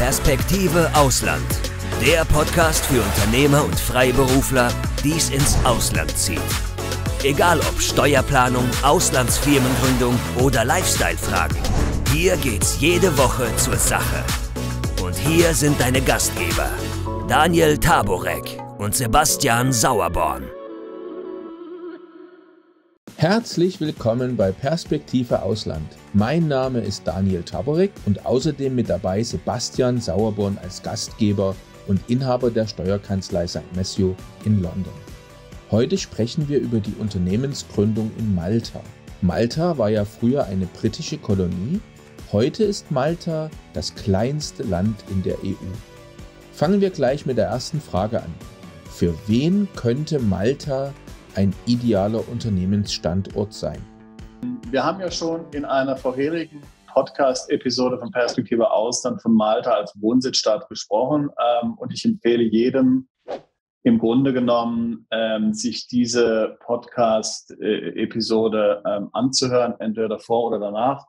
Perspektive Ausland. Der Podcast für Unternehmer und Freiberufler, die es ins Ausland zieht. Egal ob Steuerplanung, Auslandsfirmengründung oder Lifestyle-Fragen. Hier geht's jede Woche zur Sache. Und hier sind deine Gastgeber, Daniel Taborek und Sebastian Sauerborn. Herzlich willkommen bei Perspektive Ausland. Mein Name ist Daniel Taborek und außerdem mit dabei Sebastian Sauerborn als Gastgeber und Inhaber der Steuerkanzlei St. Matthew in London. Heute sprechen wir über die Unternehmensgründung in Malta. Malta war ja früher eine britische Kolonie. Heute ist Malta das kleinste Land in der EU. Fangen wir gleich mit der ersten Frage an. Für wen könnte Malta ein idealer Unternehmensstandort sein? Wir haben ja schon in einer vorherigen Podcast-Episode von Perspektive Ausland von Malta als Wohnsitzstadt gesprochen. Und ich empfehle jedem im Grunde genommen, sich diese Podcast-Episode anzuhören, entweder davor oder danach.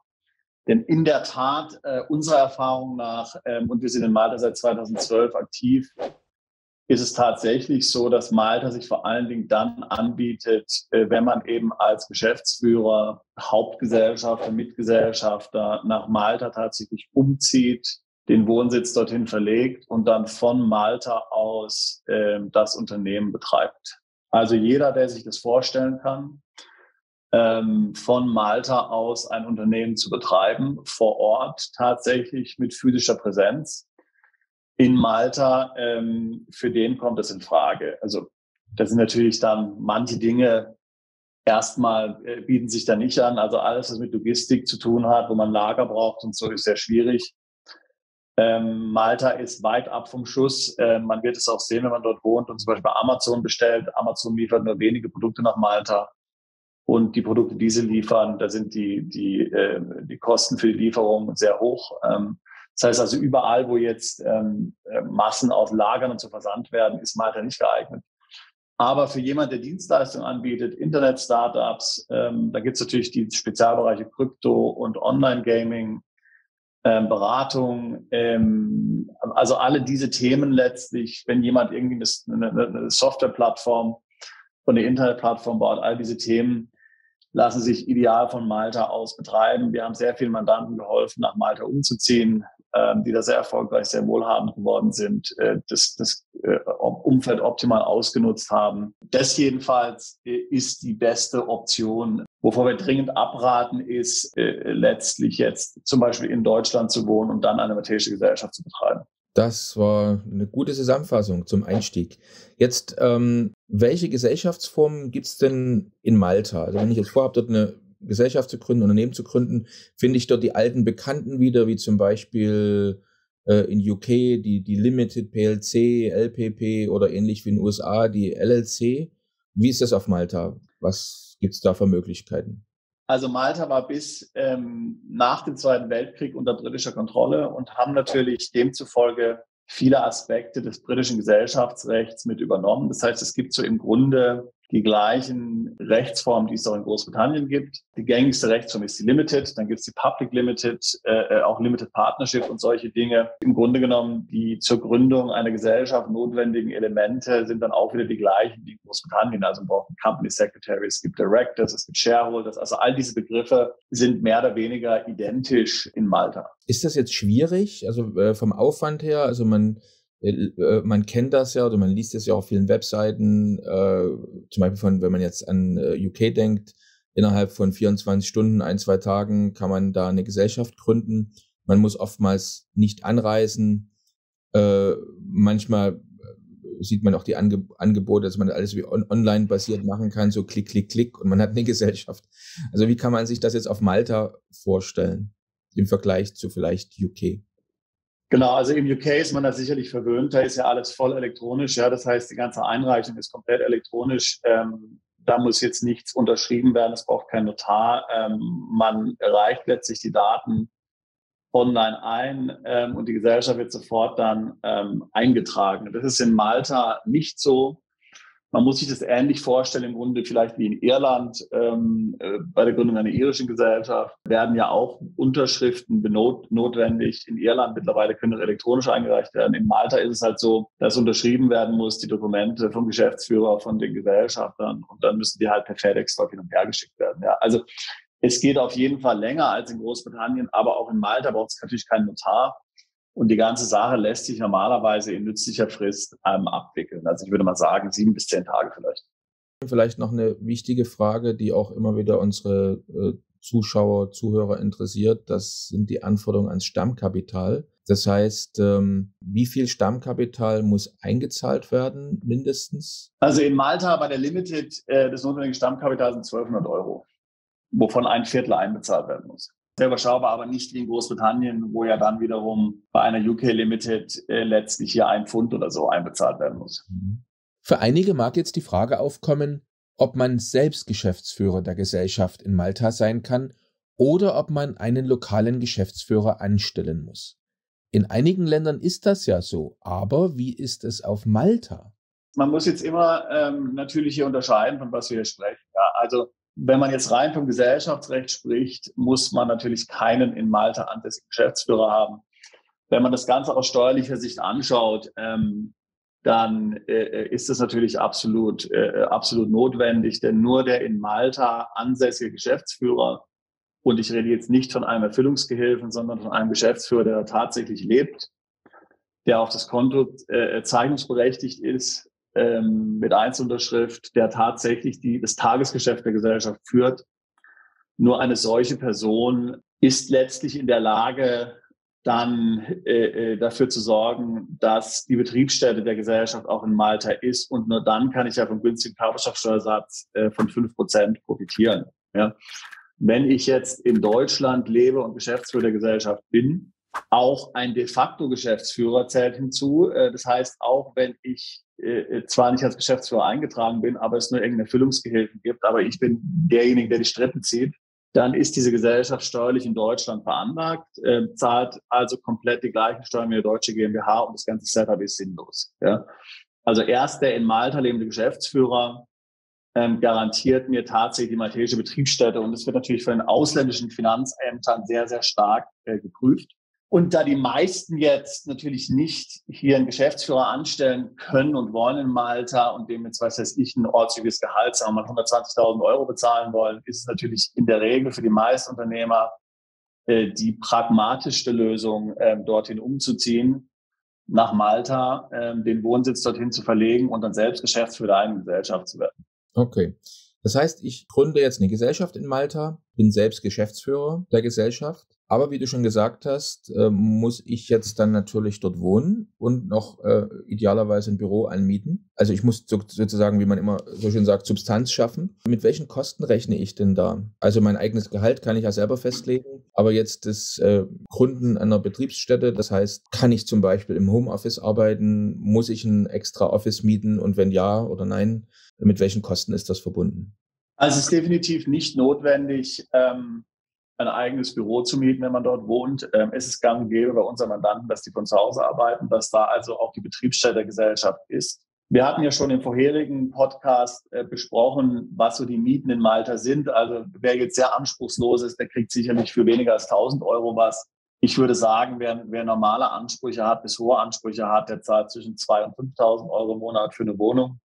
Denn in der Tat, unserer Erfahrung nach, und wir sind in Malta seit 2012 aktiv, ist es tatsächlich so, dass Malta sich vor allen Dingen dann anbietet, wenn man eben als Geschäftsführer, Hauptgesellschafter, Mitgesellschafter nach Malta tatsächlich umzieht, den Wohnsitz dorthin verlegt und dann von Malta aus das Unternehmen betreibt. Also jeder, der sich das vorstellen kann, von Malta aus ein Unternehmen zu betreiben, vor Ort tatsächlich mit physischer Präsenz, in Malta, für den kommt es in Frage. Also das sind natürlich dann manche Dinge erstmal bieten sich da nicht an. Also alles, was mit Logistik zu tun hat, wo man Lager braucht und so, ist sehr schwierig. Malta ist weit ab vom Schuss. Man wird es auch sehen, wenn man dort wohnt und zum Beispiel bei Amazon bestellt. Amazon liefert nur wenige Produkte nach Malta. Und die Produkte, die sie liefern, da sind die Kosten für die Lieferung sehr hoch. Das heißt also, überall, wo jetzt Massen aus Lagern und so versandt werden, ist Malta nicht geeignet. Aber für jemanden, der Dienstleistungen anbietet, Internet-Startups, da gibt es natürlich die Spezialbereiche Krypto und Online-Gaming, Beratung, also alle diese Themen letztlich, wenn jemand irgendwie eine Softwareplattform und eine Internetplattform baut, all diese Themen lassen sich ideal von Malta aus betreiben. Wir haben sehr vielen Mandanten geholfen, nach Malta umzuziehen, die da sehr erfolgreich, sehr wohlhabend geworden sind, das Umfeld optimal ausgenutzt haben. Das jedenfalls ist die beste Option. Wovor wir dringend abraten, ist letztlich jetzt zum Beispiel in Deutschland zu wohnen und dann eine maltesische Gesellschaft zu betreiben. Das war eine gute Zusammenfassung zum Einstieg. Jetzt, welche Gesellschaftsformen gibt es denn in Malta? Also wenn ich jetzt vorhabe, dort eine Gesellschaft zu gründen, Unternehmen zu gründen, finde ich dort die alten Bekannten wieder, wie zum Beispiel in UK die Limited PLC, LPP oder ähnlich wie in den USA die LLC. Wie ist das auf Malta? Was gibt es da für Möglichkeiten? Also Malta war bis nach dem Zweiten Weltkrieg unter britischer Kontrolle und haben natürlich demzufolge viele Aspekte des britischen Gesellschaftsrechts mit übernommen. Das heißt, es gibt so im Grunde die gleichen Rechtsformen, die es auch in Großbritannien gibt. Die gängigste Rechtsform ist die Limited, dann gibt es die Public Limited, auch Limited Partnership und solche Dinge. Im Grunde genommen die zur Gründung einer Gesellschaft notwendigen Elemente sind dann auch wieder die gleichen wie in Großbritannien. Also man braucht einen Company Secretary, es gibt Directors, es gibt Shareholders. Also all diese Begriffe sind mehr oder weniger identisch in Malta. Ist das jetzt schwierig, also vom Aufwand her? Also man kennt das ja oder man liest es ja auf vielen Webseiten, zum Beispiel wenn man jetzt an UK denkt, innerhalb von 24 Stunden, 1-2 Tagen kann man da eine Gesellschaft gründen. Man muss oftmals nicht anreisen. Manchmal sieht man auch die Angebote, dass man alles wie online basiert machen kann, so klick, klick, klick und man hat eine Gesellschaft. Also wie kann man sich das jetzt auf Malta vorstellen im Vergleich zu vielleicht UK? Genau, also im UK ist man da sicherlich verwöhnt, da ist ja alles voll elektronisch, ja, das heißt, die ganze Einreichung ist komplett elektronisch, da muss jetzt nichts unterschrieben werden, es braucht kein Notar, man reicht letztlich die Daten online ein und die Gesellschaft wird sofort dann eingetragen. Das ist in Malta nicht so. Man muss sich das ähnlich vorstellen, im Grunde vielleicht wie in Irland. Bei der Gründung einer irischen Gesellschaft werden ja auch Unterschriften notwendig. In Irland mittlerweile können elektronisch eingereicht werden. In Malta ist es halt so, dass unterschrieben werden muss, die Dokumente vom Geschäftsführer, von den Gesellschaftern. Und dann müssen die halt per FedEx dort hin und her geschickt werden. Ja, also es geht auf jeden Fall länger als in Großbritannien, aber auch in Malta braucht es natürlich keinen Notar. Und die ganze Sache lässt sich normalerweise in nützlicher Frist abwickeln. Also ich würde mal sagen, 7 bis 10 Tage vielleicht. Vielleicht noch eine wichtige Frage, die auch immer wieder unsere Zuschauer, Zuhörer interessiert. Das sind die Anforderungen ans Stammkapital. Das heißt, wie viel Stammkapital muss eingezahlt werden, mindestens? Also in Malta bei der Limited, das notwendige Stammkapital sind 1.200 €, wovon ein Viertel einbezahlt werden muss. Sehr überschaubar, aber nicht wie in Großbritannien, wo ja dann wiederum bei einer UK Limited letztlich hier £1 oder so einbezahlt werden muss. Für einige mag jetzt die Frage aufkommen, ob man selbst Geschäftsführer der Gesellschaft in Malta sein kann oder ob man einen lokalen Geschäftsführer anstellen muss. In einigen Ländern ist das ja so, aber wie ist es auf Malta? Man muss jetzt immer natürlich hier unterscheiden, von was wir hier sprechen. Ja, also wenn man jetzt rein vom Gesellschaftsrecht spricht, muss man natürlich keinen in Malta ansässigen Geschäftsführer haben. Wenn man das Ganze aus steuerlicher Sicht anschaut, dann ist das natürlich absolut notwendig, denn nur der in Malta ansässige Geschäftsführer, und ich rede jetzt nicht von einem Erfüllungsgehilfen, sondern von einem Geschäftsführer, der tatsächlich lebt, der auf das Konto zeichnungsberechtigt ist, mit Einzelunterschrift, der tatsächlich das Tagesgeschäft der Gesellschaft führt. Nur eine solche Person ist letztlich in der Lage, dann dafür zu sorgen, dass die Betriebsstätte der Gesellschaft auch in Malta ist. Und nur dann kann ich ja vom günstigen Körperschaftsteuersatz von 5% profitieren. Ja. Wenn ich jetzt in Deutschland lebe und Geschäftsführer der Gesellschaft bin, auch ein de facto Geschäftsführer zählt hinzu. Das heißt, auch wenn ich zwar nicht als Geschäftsführer eingetragen bin, aber es nur irgendeine Erfüllungsgehilfen gibt, aber ich bin derjenige, der die Strippen zieht, dann ist diese Gesellschaft steuerlich in Deutschland veranlagt, zahlt also komplett die gleichen Steuern wie eine deutsche GmbH und das ganze Setup ist sinnlos. Ja. Also erst der in Malta lebende Geschäftsführer garantiert mir tatsächlich die maltesische Betriebsstätte und das wird natürlich von den ausländischen Finanzämtern sehr, sehr stark geprüft. Und da die meisten jetzt natürlich nicht hier einen Geschäftsführer anstellen können und wollen in Malta und dem jetzt, was weiß ich, ein ortsübliches Gehalt, sagen wir mal 120.000 € bezahlen wollen, ist es natürlich in der Regel für die meisten Unternehmer die pragmatischste Lösung, dorthin umzuziehen, nach Malta, den Wohnsitz dorthin zu verlegen und dann selbst Geschäftsführer der eigenen Gesellschaft zu werden. Okay. Das heißt, ich gründe jetzt eine Gesellschaft in Malta, bin selbst Geschäftsführer der Gesellschaft. Aber wie du schon gesagt hast, muss ich jetzt dann natürlich dort wohnen und noch idealerweise ein Büro anmieten. Also ich muss sozusagen, wie man immer so schön sagt, Substanz schaffen. Mit welchen Kosten rechne ich denn da? Also mein eigenes Gehalt kann ich ja selber festlegen, aber jetzt das Gründen einer Betriebsstätte, das heißt, kann ich zum Beispiel im Homeoffice arbeiten? Muss ich ein extra Office mieten? Und wenn ja oder nein, mit welchen Kosten ist das verbunden? Also es ist definitiv nicht notwendig, ein eigenes Büro zu mieten, wenn man dort wohnt. Es ist gang und gäbe bei unseren Mandanten, dass die von zu Hause arbeiten, dass da also auch die Betriebsstätte der Gesellschaft ist. Wir hatten ja schon im vorherigen Podcast besprochen, was so die Mieten in Malta sind. Also wer jetzt sehr anspruchslos ist, der kriegt sicherlich für weniger als 1.000 € was. Ich würde sagen, wer normale Ansprüche hat, bis hohe Ansprüche hat, der zahlt zwischen 2.000 und 5.000 € im Monat für eine Wohnung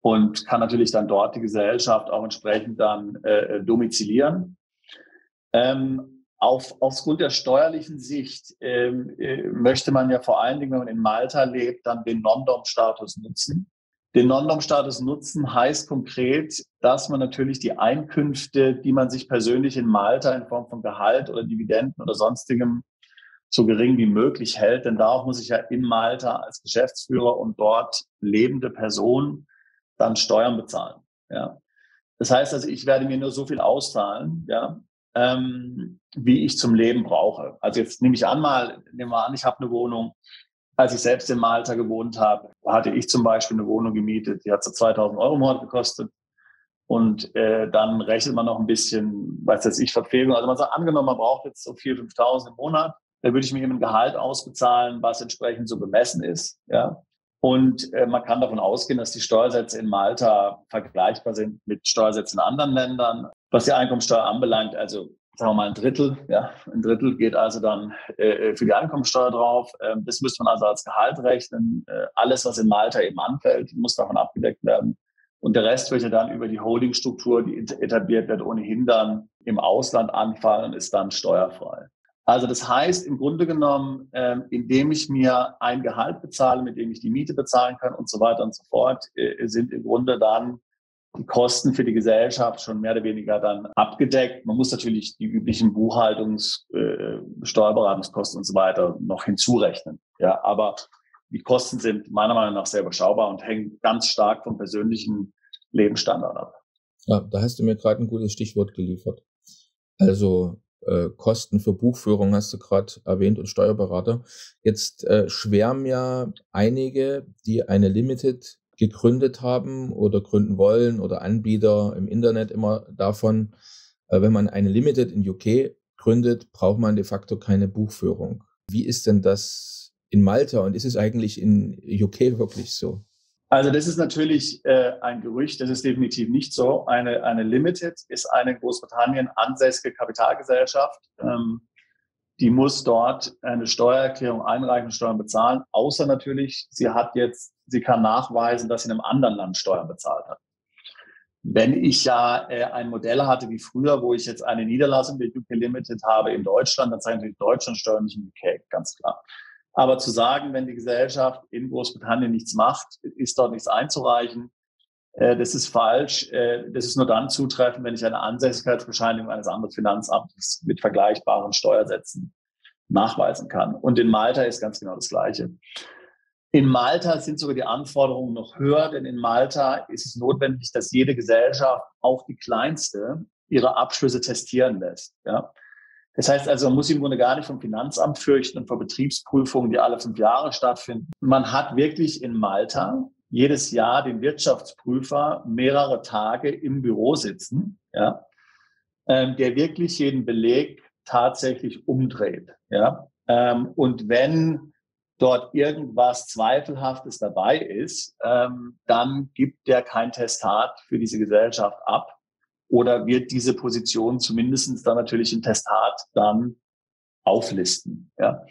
und kann natürlich dann dort die Gesellschaft auch entsprechend dann domizilieren. Aufgrund der steuerlichen Sicht möchte man ja vor allen Dingen, wenn man in Malta lebt, dann den Non-Dom-Status nutzen. Den Non-Dom-Status nutzen heißt konkret, dass man natürlich die Einkünfte, die man sich persönlich in Malta in Form von Gehalt oder Dividenden oder sonstigem so gering wie möglich hält. Denn darauf muss ich ja in Malta als Geschäftsführer und dort lebende Person dann Steuern bezahlen. Ja. Das heißt also, ich werde mir nur so viel auszahlen, ja, wie ich zum Leben brauche. Also jetzt nehmen wir an, ich habe eine Wohnung. Als ich selbst in Malta gewohnt habe, hatte ich zum Beispiel eine Wohnung gemietet, die hat so 2.000 € im Monat gekostet. Und dann rechnet man noch ein bisschen, Verpflegung. Also man sagt, angenommen, man braucht jetzt so 4.000, 5.000 im Monat, dann würde ich mir eben ein Gehalt ausbezahlen, was entsprechend so bemessen ist. Ja. Und man kann davon ausgehen, dass die Steuersätze in Malta vergleichbar sind mit Steuersätzen in anderen Ländern. Was die Einkommensteuer anbelangt, also sagen wir mal ein Drittel. Ja, ein Drittel geht also dann für die Einkommensteuer drauf. Das müsste man also als Gehalt rechnen. Alles, was in Malta eben anfällt, muss davon abgedeckt werden. Und der Rest wird ja dann über die Holdingstruktur, die etabliert wird, ohnehin dann im Ausland anfallen und ist dann steuerfrei. Also das heißt, im Grunde genommen, indem ich mir ein Gehalt bezahle, mit dem ich die Miete bezahlen kann und so weiter und so fort, sind im Grunde dann die Kosten für die Gesellschaft schon mehr oder weniger dann abgedeckt. Man muss natürlich die üblichen Steuerberatungskosten und so weiter noch hinzurechnen. Ja, aber die Kosten sind meiner Meinung nach sehr überschaubar und hängen ganz stark vom persönlichen Lebensstandard ab. Ja, da hast du mir gerade ein gutes Stichwort geliefert. Also Kosten für Buchführung hast du gerade erwähnt und Steuerberater. Jetzt schwärmen ja einige, die eine Limited gegründet haben oder gründen wollen oder Anbieter im Internet immer davon, wenn man eine Limited in UK gründet, braucht man de facto keine Buchführung. Wie ist denn das in Malta und ist es eigentlich in UK wirklich so? Also das ist natürlich ein Gerücht, das ist definitiv nicht so. Eine Limited ist eine in Großbritannien ansässige Kapitalgesellschaft. Die muss dort eine Steuererklärung einreichen, Steuern bezahlen, außer natürlich, sie kann nachweisen, dass sie in einem anderen Land Steuern bezahlt hat. Wenn ich ja ein Modell hatte wie früher, wo ich jetzt eine Niederlassung der UK Limited habe in Deutschland, dann zahle ich natürlich Deutschlandsteuern, nicht in UK, ganz klar. Aber zu sagen, wenn die Gesellschaft in Großbritannien nichts macht, ist dort nichts einzureichen, das ist falsch. Das ist nur dann zutreffend, wenn ich eine Ansässigkeitsbescheinigung eines anderen Finanzamtes mit vergleichbaren Steuersätzen nachweisen kann. Und in Malta ist ganz genau das Gleiche. In Malta sind sogar die Anforderungen noch höher, denn in Malta ist es notwendig, dass jede Gesellschaft, auch die kleinste, ihre Abschlüsse testieren lässt. Ja? Das heißt also, man muss im Grunde gar nicht vom Finanzamt fürchten und vor Betriebsprüfungen, die alle 5 Jahre stattfinden. Man hat wirklich in Malta jedes Jahr den Wirtschaftsprüfer mehrere Tage im Büro sitzen, ja, der wirklich jeden Beleg tatsächlich umdreht. Ja. Und wenn dort irgendwas Zweifelhaftes dabei ist, dann gibt der kein Testat für diese Gesellschaft ab. Oder wird diese Position zumindest dann natürlich im Testat dann auflisten. Ja.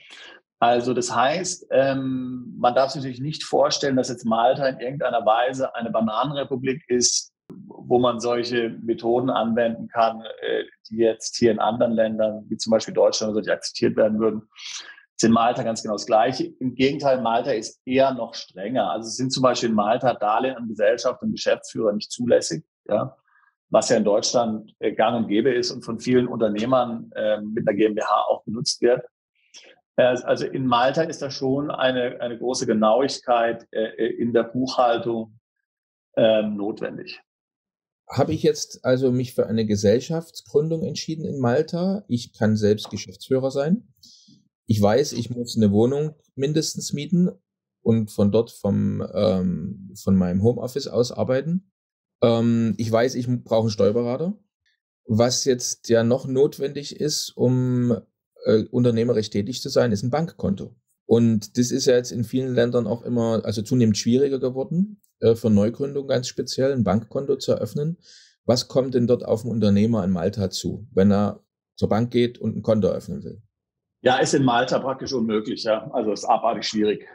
Also das heißt, man darf sich natürlich nicht vorstellen, dass jetzt Malta in irgendeiner Weise eine Bananenrepublik ist, wo man solche Methoden anwenden kann, die jetzt hier in anderen Ländern, wie zum Beispiel Deutschland oder so, die akzeptiert werden würden. Das ist in Malta ganz genau das Gleiche. Im Gegenteil, Malta ist eher noch strenger. Also es sind zum Beispiel in Malta Darlehen an Gesellschaft und Geschäftsführer nicht zulässig, ja, was ja in Deutschland gang und gäbe ist und von vielen Unternehmern mit einer GmbH auch benutzt wird. Also in Malta ist da schon eine große Genauigkeit in der Buchhaltung notwendig. Habe ich jetzt also mich für eine Gesellschaftsgründung entschieden in Malta? Ich kann selbst Geschäftsführer sein. Ich weiß, ich muss eine Wohnung mindestens mieten und von dort von meinem Homeoffice aus arbeiten. Ich weiß, ich brauche einen Steuerberater. Was jetzt ja noch notwendig ist, um unternehmerisch tätig zu sein, ist ein Bankkonto. Und das ist ja jetzt in vielen Ländern auch immer, also zunehmend schwieriger geworden, für Neugründungen ganz speziell ein Bankkonto zu eröffnen. Was kommt denn dort auf den Unternehmer in Malta zu, wenn er zur Bank geht und ein Konto eröffnen will? Ja, ist in Malta praktisch unmöglich. Ja. Also ist abartig schwierig.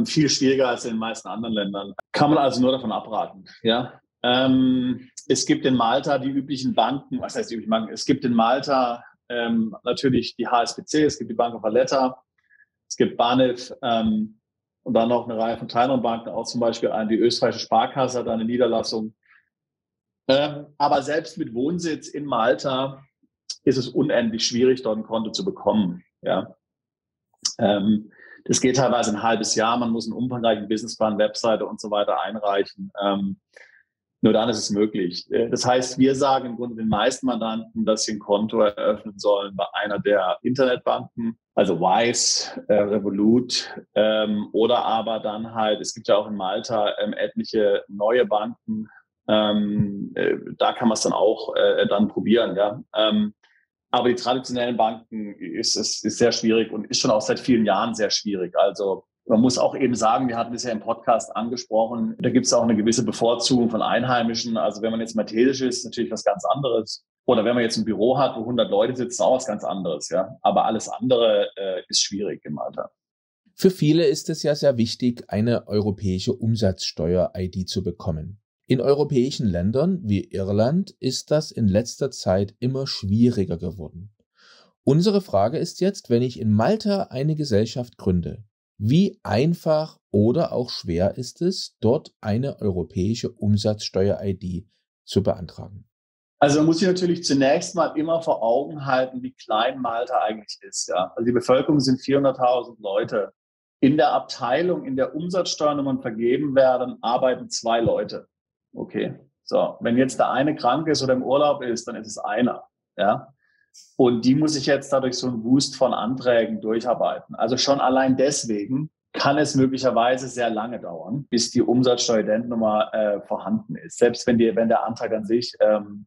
Viel schwieriger als in den meisten anderen Ländern. Kann man also nur davon abraten. Ja. Es gibt in Malta die üblichen Banken, was heißt die üblichen Banken? Es gibt in Malta natürlich die HSBC, es gibt die Bank of Valletta, es gibt BANIF und dann noch eine Reihe von kleineren Banken, auch zum Beispiel die österreichische Sparkasse hat eine Niederlassung. Aber selbst mit Wohnsitz in Malta ist es unendlich schwierig, dort ein Konto zu bekommen. Ja. Das geht teilweise ein halbes Jahr, man muss einen umfangreichen Businessplan, Webseite und so weiter einreichen. Nur dann ist es möglich. Das heißt, wir sagen im Grunde den meisten Mandanten, dass sie ein Konto eröffnen sollen bei einer der Internetbanken, also Wise, Revolut oder aber dann halt, es gibt ja auch in Malta etliche neue Banken, da kann man es dann auch dann probieren. Ja. Aber die traditionellen Banken ist sehr schwierig und ist schon auch seit vielen Jahren sehr schwierig. Also Man muss auch eben sagen, wir hatten das ja im Podcast angesprochen, da gibt es auch eine gewisse Bevorzugung von Einheimischen. Also wenn man jetzt maltesisch ist, ist natürlich was ganz anderes. Oder wenn man jetzt ein Büro hat, wo 100 Leute sitzen, ist auch was ganz anderes. Ja. Aber alles andere ist schwierig in Malta. Für viele ist es ja sehr wichtig, eine europäische Umsatzsteuer-ID zu bekommen. In europäischen Ländern wie Irland ist das in letzter Zeit immer schwieriger geworden. Unsere Frage ist jetzt, wenn ich in Malta eine Gesellschaft gründe, wie einfach oder auch schwer ist es, dort eine europäische Umsatzsteuer-ID zu beantragen? Also man muss sich natürlich zunächst mal immer vor Augen halten, wie klein Malta eigentlich ist. Ja? Also die Bevölkerung sind 400.000 Leute. In der Abteilung, in der Umsatzsteuernummern vergeben werden, arbeiten 2 Leute. Okay, so. Wenn jetzt der eine krank ist oder im Urlaub ist, dann ist es einer. Ja? Und die muss ich jetzt dadurch so einen Wust von Anträgen durcharbeiten. Also schon allein deswegen kann es möglicherweise sehr lange dauern, bis die Umsatzsteueridentnummer vorhanden ist, selbst wenn der Antrag an sich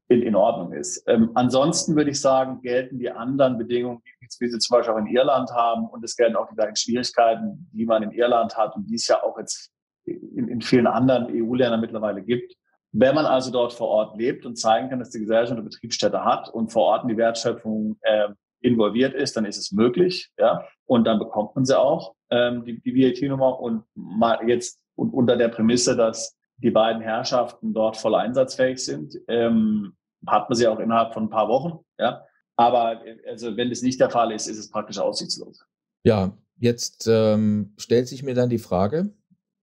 in Ordnung ist. Ansonsten würde ich sagen, gelten die anderen Bedingungen, wie sie zum Beispiel auch in Irland haben, und es gelten auch die gleichen Schwierigkeiten, die man in Irland hat und die es ja auch jetzt in vielen anderen EU-Ländern mittlerweile gibt. Wenn man also dort vor Ort lebt und zeigen kann, dass die Gesellschaft eine Betriebsstätte hat und vor Ort in die Wertschöpfung involviert ist, dann ist es möglich, ja, und dann bekommt man sie auch, die VAT-Nummer, und mal jetzt und unter der Prämisse, dass die beiden Herrschaften dort voll einsatzfähig sind, hat man sie auch innerhalb von ein paar Wochen, ja. Aber also wenn das nicht der Fall ist, ist es praktisch aussichtslos. Ja, jetzt stellt sich mir dann die Frage,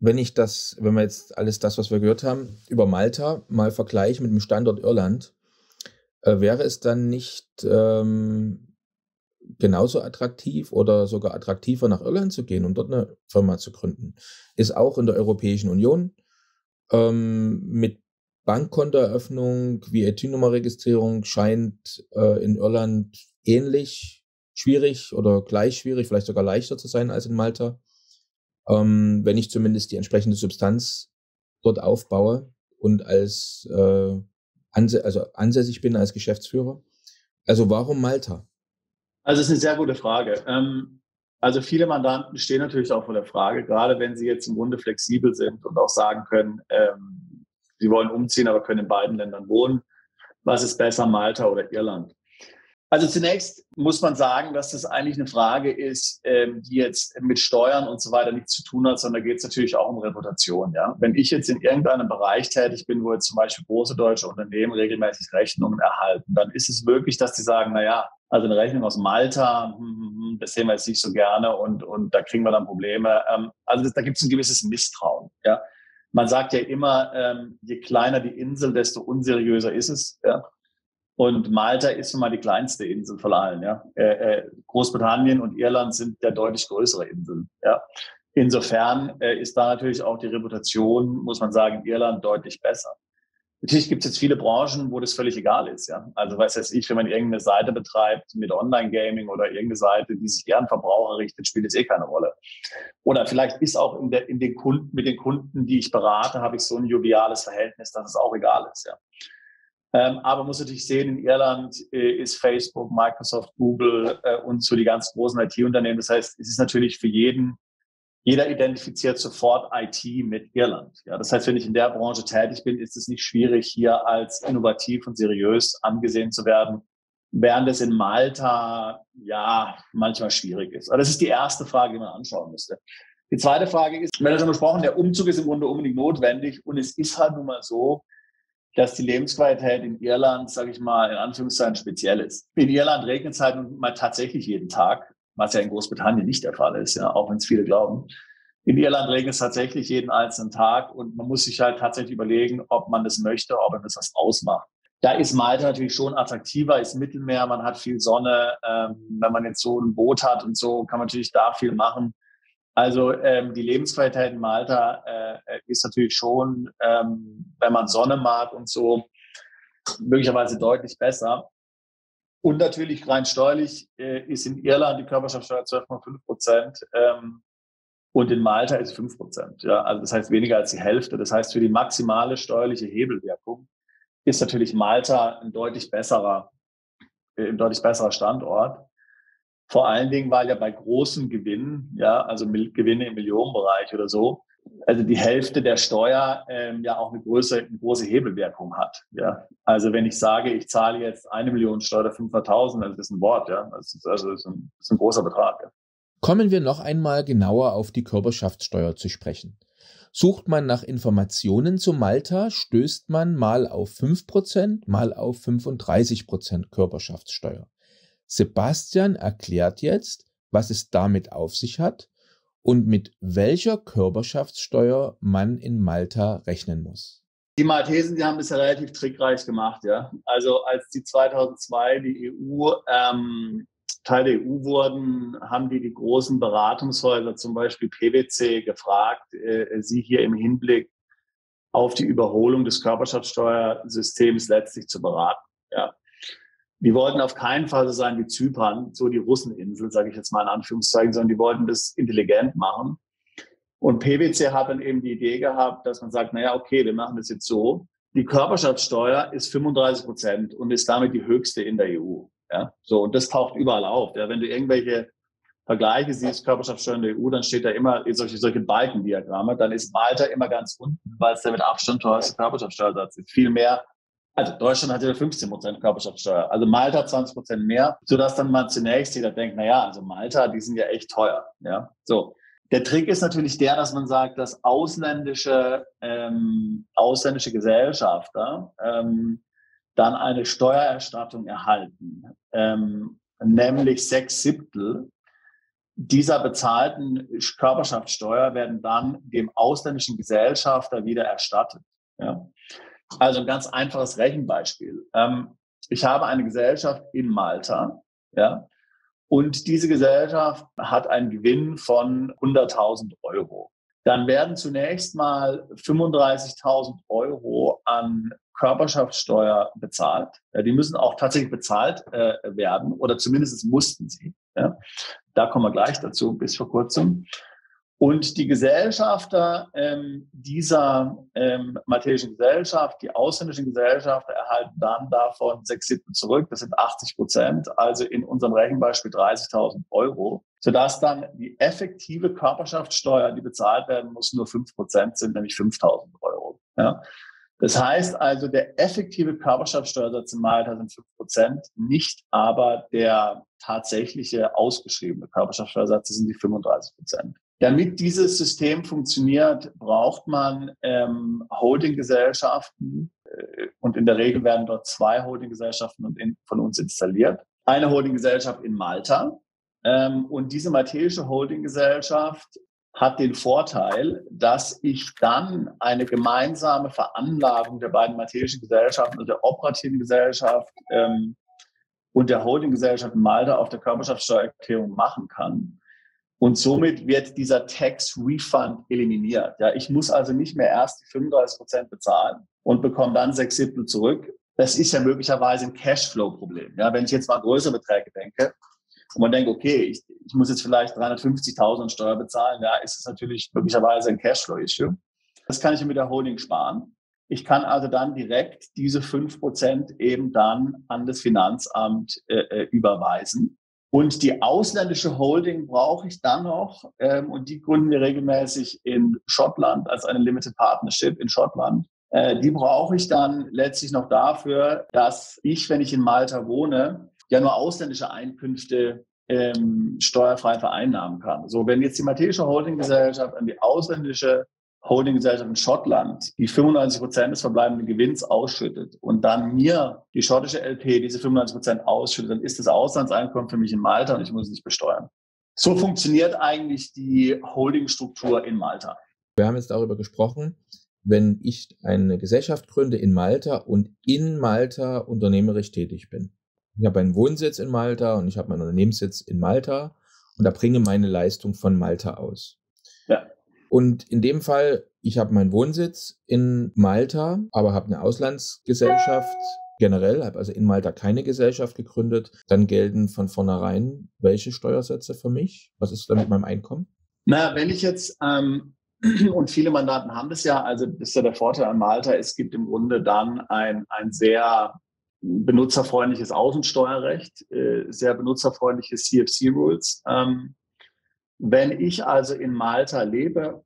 wenn wir jetzt alles das, was wir gehört haben, über Malta mal vergleichen mit dem Standort Irland, wäre es dann nicht genauso attraktiv oder sogar attraktiver, nach Irland zu gehen und dort eine Firma zu gründen? Ist auch in der Europäischen Union mit Bankkontoeröffnung, VAT-Nummerregistrierung scheint in Irland ähnlich schwierig oder gleich schwierig, vielleicht sogar leichter zu sein als in Malta. Wenn ich zumindest die entsprechende Substanz dort aufbaue und als ansässig bin als Geschäftsführer. Also warum Malta? Also es ist eine sehr gute Frage. Also viele Mandanten stehen natürlich auch vor der Frage, gerade wenn sie jetzt im Grunde flexibel sind und auch sagen können, sie wollen umziehen, aber können in beiden Ländern wohnen. Was ist besser, Malta oder Irland? Also zunächst muss man sagen, dass das eigentlich eine Frage ist, die jetzt mit Steuern und so weiter nichts zu tun hat, sondern da geht es natürlich auch um Reputation. Ja? Wenn ich jetzt in irgendeinem Bereich tätig bin, wo jetzt zum Beispiel große deutsche Unternehmen regelmäßig Rechnungen erhalten, dann ist es möglich, dass die sagen, naja, also eine Rechnung aus Malta, das sehen wir jetzt nicht so gerne und da kriegen wir dann Probleme. Also da gibt es ein gewisses Misstrauen. Ja? Man sagt ja immer, je kleiner die Insel, desto unseriöser ist es. Ja? Und Malta ist nun mal die kleinste Insel von allen. Ja? Großbritannien und Irland sind ja deutlich größere Inseln. Ja? Insofern ist da natürlich auch die Reputation, muss man sagen, in Irland deutlich besser. Natürlich gibt es jetzt viele Branchen, wo das völlig egal ist. Ja? Also weiß jetzt ich, wenn man irgendeine Seite betreibt mit Online-Gaming oder irgendeine Seite, die sich eher an Verbraucher richtet, spielt es keine Rolle. Oder vielleicht ist auch mit den Kunden, die ich berate, habe ich so ein joviales Verhältnis, dass es auch egal ist. Ja? Aber man muss natürlich sehen, in Irland ist Facebook, Microsoft, Google und so die ganz großen IT-Unternehmen. Das heißt, es ist natürlich für jeder identifiziert sofort IT mit Irland. Ja, das heißt, wenn ich in der Branche tätig bin, ist es nicht schwierig, hier als innovativ und seriös angesehen zu werden, während es in Malta ja manchmal schwierig ist. Aber das ist die erste Frage, die man anschauen müsste. Die zweite Frage ist, wir haben schon besprochen, der Umzug ist im Grunde unbedingt notwendig und es ist halt nun mal so, dass die Lebensqualität in Irland, sage ich mal, in Anführungszeichen speziell ist. In Irland regnet es halt mal tatsächlich jeden Tag, was ja in Großbritannien nicht der Fall ist, ja, auch wenn es viele glauben. In Irland regnet es tatsächlich jeden einzelnen Tag und man muss sich halt tatsächlich überlegen, ob man das möchte, ob man das was ausmacht. Da ist Malta natürlich schon attraktiver, ist Mittelmeer, man hat viel Sonne. Wenn man jetzt so ein Boot hat und so, kann man natürlich da viel machen. Also die Lebensqualität in Malta ist natürlich schon, wenn man Sonne mag und so, möglicherweise deutlich besser. Und natürlich rein steuerlich ist in Irland die Körperschaftsteuer 12,5% und in Malta ist 5%. Ja? Also das heißt weniger als die Hälfte. Das heißt, für die maximale steuerliche Hebelwirkung ist natürlich Malta ein deutlich besserer Standort. Vor allen Dingen, weil ja bei großen Gewinnen, ja, also Gewinne im Millionenbereich oder so, also die Hälfte der Steuer ja auch eine große Hebelwirkung hat. Ja. Also wenn ich sage, ich zahle jetzt 1 Million Steuer oder 500.000, also das ist ein Wort, ja, das ist ein großer Betrag. Ja. Kommen wir noch einmal genauer auf die Körperschaftssteuer zu sprechen. Sucht man nach Informationen zu Malta, stößt man mal auf 5%, mal auf 35% Körperschaftssteuer. Sebastian erklärt jetzt, was es damit auf sich hat und mit welcher Körperschaftssteuer man in Malta rechnen muss. Die Maltesen, die haben das ja relativ trickreich gemacht, ja. Also als die 2002 die EU Teil der EU wurden, haben die großen Beratungshäuser, zum Beispiel PwC, gefragt, sie hier im Hinblick auf die Überholung des Körperschaftssteuersystems letztlich zu beraten. Ja. Die wollten auf keinen Fall so sein wie Zypern, so die Russeninsel, sage ich jetzt mal in Anführungszeichen, sondern die wollten das intelligent machen. Und PwC hat dann eben die Idee gehabt, dass man sagt, naja, okay, wir machen das jetzt so. Die Körperschaftssteuer ist 35% und ist damit die höchste in der EU. Ja, so, und das taucht überall auf. Ja, wenn du irgendwelche Vergleiche siehst, Körperschaftssteuer in der EU, dann steht da immer solche Balkendiagramme, dann ist Malta immer ganz unten, weil es der mit Abstand teuerste Körperschaftssteuersatz ist. Viel mehr, also Deutschland hat ja 15% Körperschaftssteuer, also Malta 20% mehr, sodass dann mal zunächst jeder denkt, naja, also Malta, die sind ja echt teuer. Ja, so. Der Trick ist natürlich der, dass man sagt, dass ausländische Gesellschafter dann eine Steuererstattung erhalten, nämlich 6/7 dieser bezahlten Körperschaftssteuer werden dann dem ausländischen Gesellschafter wieder erstattet. Ja? Also ein ganz einfaches Rechenbeispiel. Ich habe eine Gesellschaft in Malta, ja, und diese Gesellschaft hat einen Gewinn von 100.000 Euro. Dann werden zunächst mal 35.000 Euro an Körperschaftssteuer bezahlt. Ja, die müssen auch tatsächlich bezahlt werden oder zumindest mussten sie. Ja. Da kommen wir gleich dazu, bis vor kurzem. Und die Gesellschafter dieser maltesischen Gesellschaft, die ausländischen Gesellschafter, erhalten dann davon 6/7 zurück. Das sind 80%, also in unserem Rechenbeispiel 30.000 Euro, sodass dann die effektive Körperschaftssteuer, die bezahlt werden muss, nur 5% sind, nämlich 5.000 Euro. Ja. Das heißt also, der effektive Körperschaftssteuersatz in Malta sind 5%, nicht aber der tatsächliche ausgeschriebene Körperschaftssteuersatz, das sind die 35%. Damit dieses System funktioniert, braucht man Holdinggesellschaften und in der Regel werden dort 2 Holdinggesellschaften von uns installiert. Eine Holdinggesellschaft in Malta und diese maltesische Holdinggesellschaft hat den Vorteil, dass ich dann eine gemeinsame Veranlagung der beiden maltesischen Gesellschaften, also der operativen Gesellschaft und der Holdinggesellschaft in Malta auf der Körperschaftssteuererklärung machen kann. Und somit wird dieser Tax Refund eliminiert. Ja, ich muss also nicht mehr erst die 35% bezahlen und bekomme dann 6/7 zurück. Das ist ja möglicherweise ein Cashflow-Problem. Ja, wenn ich jetzt mal an größere Beträge denke und man denkt, okay, ich muss jetzt vielleicht 350.000 Steuer bezahlen, ja, ist es natürlich möglicherweise ein Cashflow-Issue. Das kann ich mit der Holding sparen. Ich kann also dann direkt diese 5% eben dann an das Finanzamt überweisen. Und die ausländische Holding brauche ich dann noch, und die gründen wir regelmäßig in Schottland als eine Limited Partnership in Schottland. Die brauche ich dann letztlich noch dafür, dass ich, wenn ich in Malta wohne, ja nur ausländische Einkünfte steuerfrei vereinnahmen kann. So, wenn jetzt die maltesische Holdinggesellschaft an die ausländische Holdinggesellschaft in Schottland die 95% des verbleibenden Gewinns ausschüttet und dann mir die schottische LP diese 95% ausschüttet, dann ist das Auslandseinkommen für mich in Malta und ich muss es nicht besteuern. So funktioniert eigentlich die Holdingstruktur in Malta. Wir haben jetzt darüber gesprochen, wenn ich eine Gesellschaft gründe in Malta und in Malta unternehmerisch tätig bin. Ich habe einen Wohnsitz in Malta und ich habe meinen Unternehmenssitz in Malta und erbringe meine Leistung von Malta aus. Ja. Und in dem Fall, ich habe meinen Wohnsitz in Malta, aber habe eine Auslandsgesellschaft generell, habe also in Malta keine Gesellschaft gegründet, dann gelten von vornherein welche Steuersätze für mich? Was ist da mit meinem Einkommen? Na, wenn ich jetzt, und viele Mandanten haben das ja, also das ist ja der Vorteil an Malta, es gibt im Grunde dann ein sehr benutzerfreundliches Außensteuerrecht, sehr benutzerfreundliche CFC-Rules. Wenn ich also in Malta lebe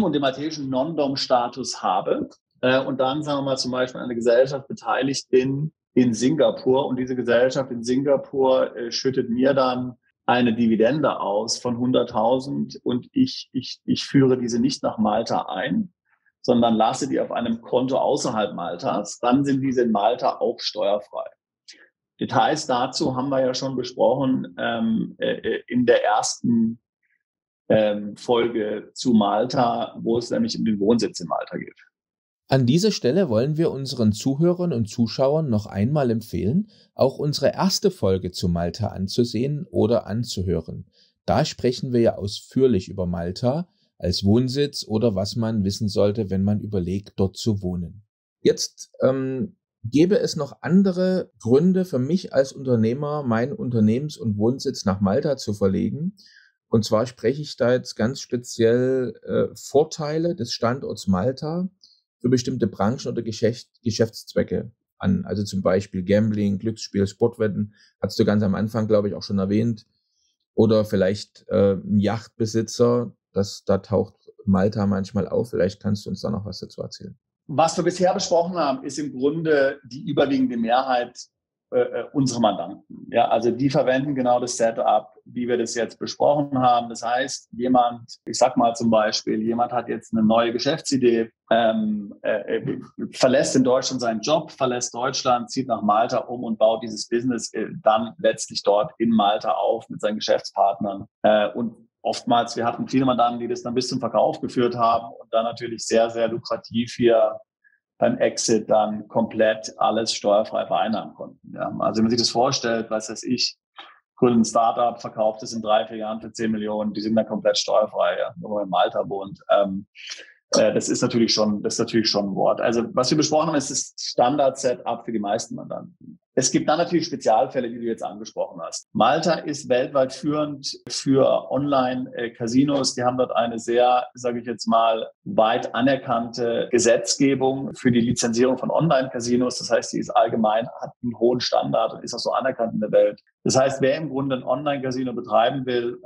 und den maltesischen Non-Dom-Status habe und dann, sagen wir mal, zum Beispiel an einer Gesellschaft beteiligt bin in Singapur und diese Gesellschaft in Singapur schüttet mir dann eine Dividende aus von 100.000 und ich führe diese nicht nach Malta ein, sondern lasse die auf einem Konto außerhalb Maltas, dann sind diese in Malta auch steuerfrei. Details dazu haben wir ja schon besprochen in der ersten Folge zu Malta, wo es nämlich um den Wohnsitz in Malta geht. An dieser Stelle wollen wir unseren Zuhörern und Zuschauern noch einmal empfehlen, auch unsere erste Folge zu Malta anzusehen oder anzuhören. Da sprechen wir ja ausführlich über Malta als Wohnsitz oder was man wissen sollte, wenn man überlegt, dort zu wohnen. Jetzt gäbe es noch andere Gründe für mich als Unternehmer, meinen Unternehmens- und Wohnsitz nach Malta zu verlegen. Und zwar spreche ich da jetzt ganz speziell Vorteile des Standorts Malta für bestimmte Branchen oder Geschäftszwecke an. Also zum Beispiel Gambling, Glücksspiel, Sportwetten, hast du ganz am Anfang, glaube ich, auch schon erwähnt. Oder vielleicht ein Yachtbesitzer, da taucht Malta manchmal auf. Vielleicht kannst du uns da noch was dazu erzählen. Was wir bisher besprochen haben, ist im Grunde die überwiegende Mehrheit unserer Mandanten. Ja, also die verwenden genau das Setup, wie wir das jetzt besprochen haben. Das heißt, ich sag mal zum Beispiel, jemand hat jetzt eine neue Geschäftsidee, verlässt in Deutschland seinen Job, verlässt Deutschland, zieht nach Malta um und baut dieses Business dann letztlich dort in Malta auf mit seinen Geschäftspartnern. Und oftmals, wir hatten viele Mandanten, die das dann bis zum Verkauf geführt haben und dann natürlich sehr, sehr lukrativ hier beim Exit dann komplett alles steuerfrei vereinnahmen konnten. Ja. Also wenn man sich das vorstellt, was weiß ich, gründet ein Startup, verkauft es in 3-4 Jahren für 10 Millionen, die sind dann komplett steuerfrei, ja, wenn man in Malta wohnt. Das ist natürlich schon ein Wort. Also was wir besprochen haben, ist das Standard-Setup für die meisten Mandanten. Es gibt dann natürlich Spezialfälle, die du jetzt angesprochen hast. Malta ist weltweit führend für Online-Casinos. Die haben dort eine sehr, sage ich jetzt mal, weit anerkannte Gesetzgebung für die Lizenzierung von Online-Casinos. Das heißt, die ist allgemein, hat einen hohen Standard und ist auch so anerkannt in der Welt. Das heißt, wer im Grunde ein Online-Casino betreiben will,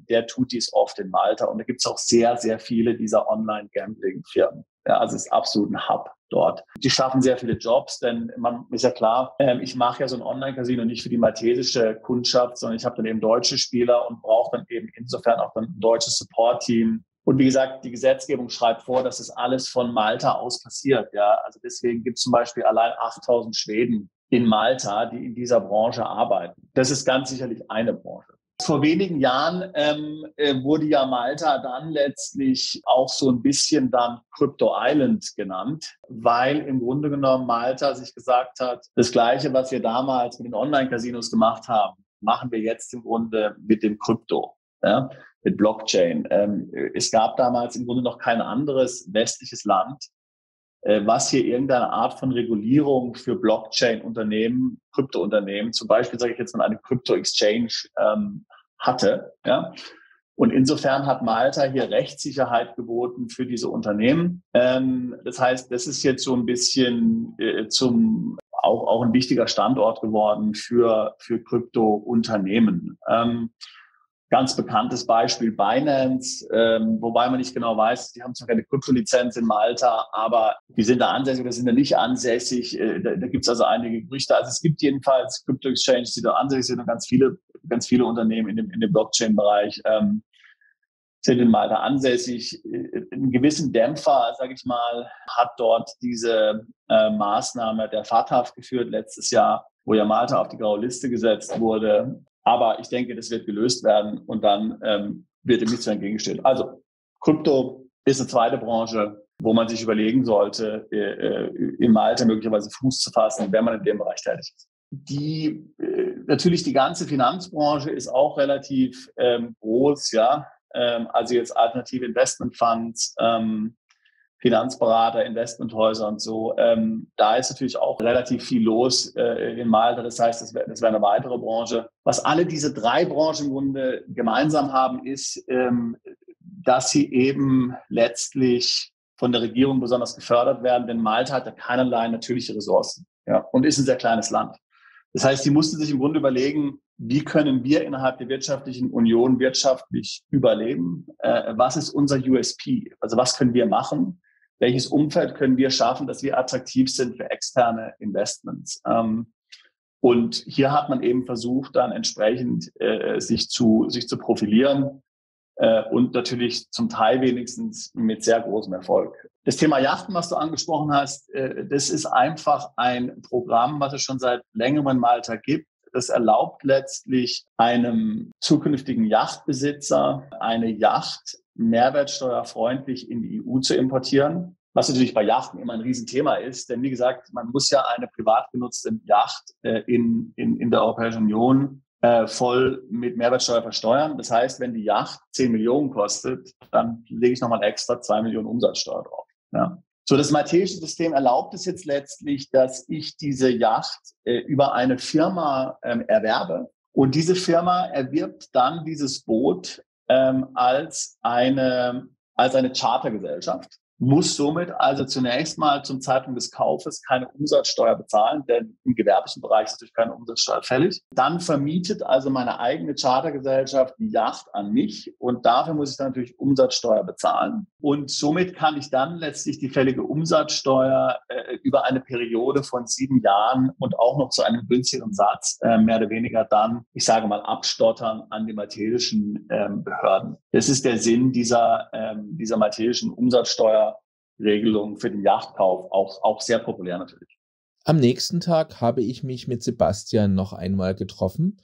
der tut dies oft in Malta. Und da gibt es auch sehr, sehr viele dieser Online-Gambling-Firmen. Ja, also es ist absolut ein Hub dort. Die schaffen sehr viele Jobs, denn man ist ja klar, ich mache ja so ein Online-Casino nicht für die maltesische Kundschaft, sondern ich habe dann eben deutsche Spieler und brauche dann eben insofern auch dann ein deutsches Support-Team. Und wie gesagt, die Gesetzgebung schreibt vor, dass das alles von Malta aus passiert. Ja, also deswegen gibt es zum Beispiel allein 8.000 Schweden in Malta, die in dieser Branche arbeiten. Das ist ganz sicherlich eine Branche. Vor wenigen Jahren wurde ja Malta dann letztlich auch so ein bisschen dann Crypto Island genannt, weil im Grunde genommen Malta sich gesagt hat, das Gleiche, was wir damals mit den Online-Casinos gemacht haben, machen wir jetzt im Grunde mit dem Krypto, ja, mit Blockchain. Es gab damals im Grunde noch kein anderes westliches Land, was hier irgendeine Art von Regulierung für Blockchain-Unternehmen, Krypto-Unternehmen, zum Beispiel, sage ich jetzt mal, eine Crypto-Exchange hatte. Ja? Und insofern hat Malta hier Rechtssicherheit geboten für diese Unternehmen. Das heißt, das ist jetzt so ein bisschen auch ein wichtiger Standort geworden für Krypto-Unternehmen. Ganz bekanntes Beispiel Binance, wobei man nicht genau weiß, die haben zwar keine Kryptolizenz in Malta, aber die sind da ansässig oder sind da nicht ansässig. Da gibt es also einige Gerüchte. Also es gibt jedenfalls Krypto-Exchanges, die da ansässig sind und ganz viele Unternehmen in dem Blockchain-Bereich sind in Malta ansässig. Einen gewissen Dämpfer, sage ich mal, hat dort diese Maßnahme der FATF geführt letztes Jahr, wo ja Malta auf die graue Liste gesetzt wurde. Aber ich denke, das wird gelöst werden und dann wird dem nichts mehr entgegenstehen. Also Krypto ist eine zweite Branche, wo man sich überlegen sollte, in Malta möglicherweise Fuß zu fassen, wenn man in dem Bereich tätig ist. Natürlich die ganze Finanzbranche ist auch relativ groß, ja. Also jetzt alternative Investmentfonds, Finanzberater, Investmenthäuser und so. Da ist natürlich auch relativ viel los in Malta. Das heißt, das wäre eine weitere Branche. Was alle diese 3 Branchen im Grunde gemeinsam haben, ist, dass sie eben letztlich von der Regierung besonders gefördert werden, denn Malta hat ja keinerlei natürliche Ressourcen. Ja, und ist ein sehr kleines Land. Das heißt, die mussten sich im Grunde überlegen, wie können wir innerhalb der wirtschaftlichen Union wirtschaftlich überleben? Was ist unser USP? Also was können wir machen? Welches Umfeld können wir schaffen, dass wir attraktiv sind für externe Investments? Und hier hat man eben versucht, dann entsprechend sich zu profilieren und natürlich zum Teil wenigstens mit sehr großem Erfolg. Das Thema Yachten, was du angesprochen hast, das ist einfach ein Programm, was es schon seit längerem in Malta gibt. Das erlaubt letztlich einem zukünftigen Yachtbesitzer, eine Yacht mehrwertsteuerfreundlich in die EU zu importieren. Was natürlich bei Yachten immer ein Riesenthema ist, denn wie gesagt, man muss ja eine privat genutzte Yacht in der Europäischen Union voll mit Mehrwertsteuer versteuern. Das heißt, wenn die Yacht 10 Millionen kostet, dann lege ich nochmal extra 2 Millionen Umsatzsteuer drauf. Ja. So, das maltesische System erlaubt es jetzt letztlich, dass ich diese Yacht über eine Firma erwerbe. Und diese Firma erwirbt dann dieses Boot als eine Chartergesellschaft, muss somit also zunächst mal zum Zeitpunkt des Kaufes keine Umsatzsteuer bezahlen, denn im gewerblichen Bereich ist natürlich keine Umsatzsteuer fällig. Dann vermietet also meine eigene Chartergesellschaft die Yacht an mich und dafür muss ich dann natürlich Umsatzsteuer bezahlen. Und somit kann ich dann letztlich die fällige Umsatzsteuer über eine Periode von 7 Jahren und auch noch zu einem günstigeren Satz mehr oder weniger dann, ich sage mal, abstottern an die maltesischen Behörden. Das ist der Sinn dieser maltesischen Umsatzsteuerregelung für den Yachtkauf, auch sehr populär natürlich. Am nächsten Tag habe ich mich mit Sebastian noch einmal getroffen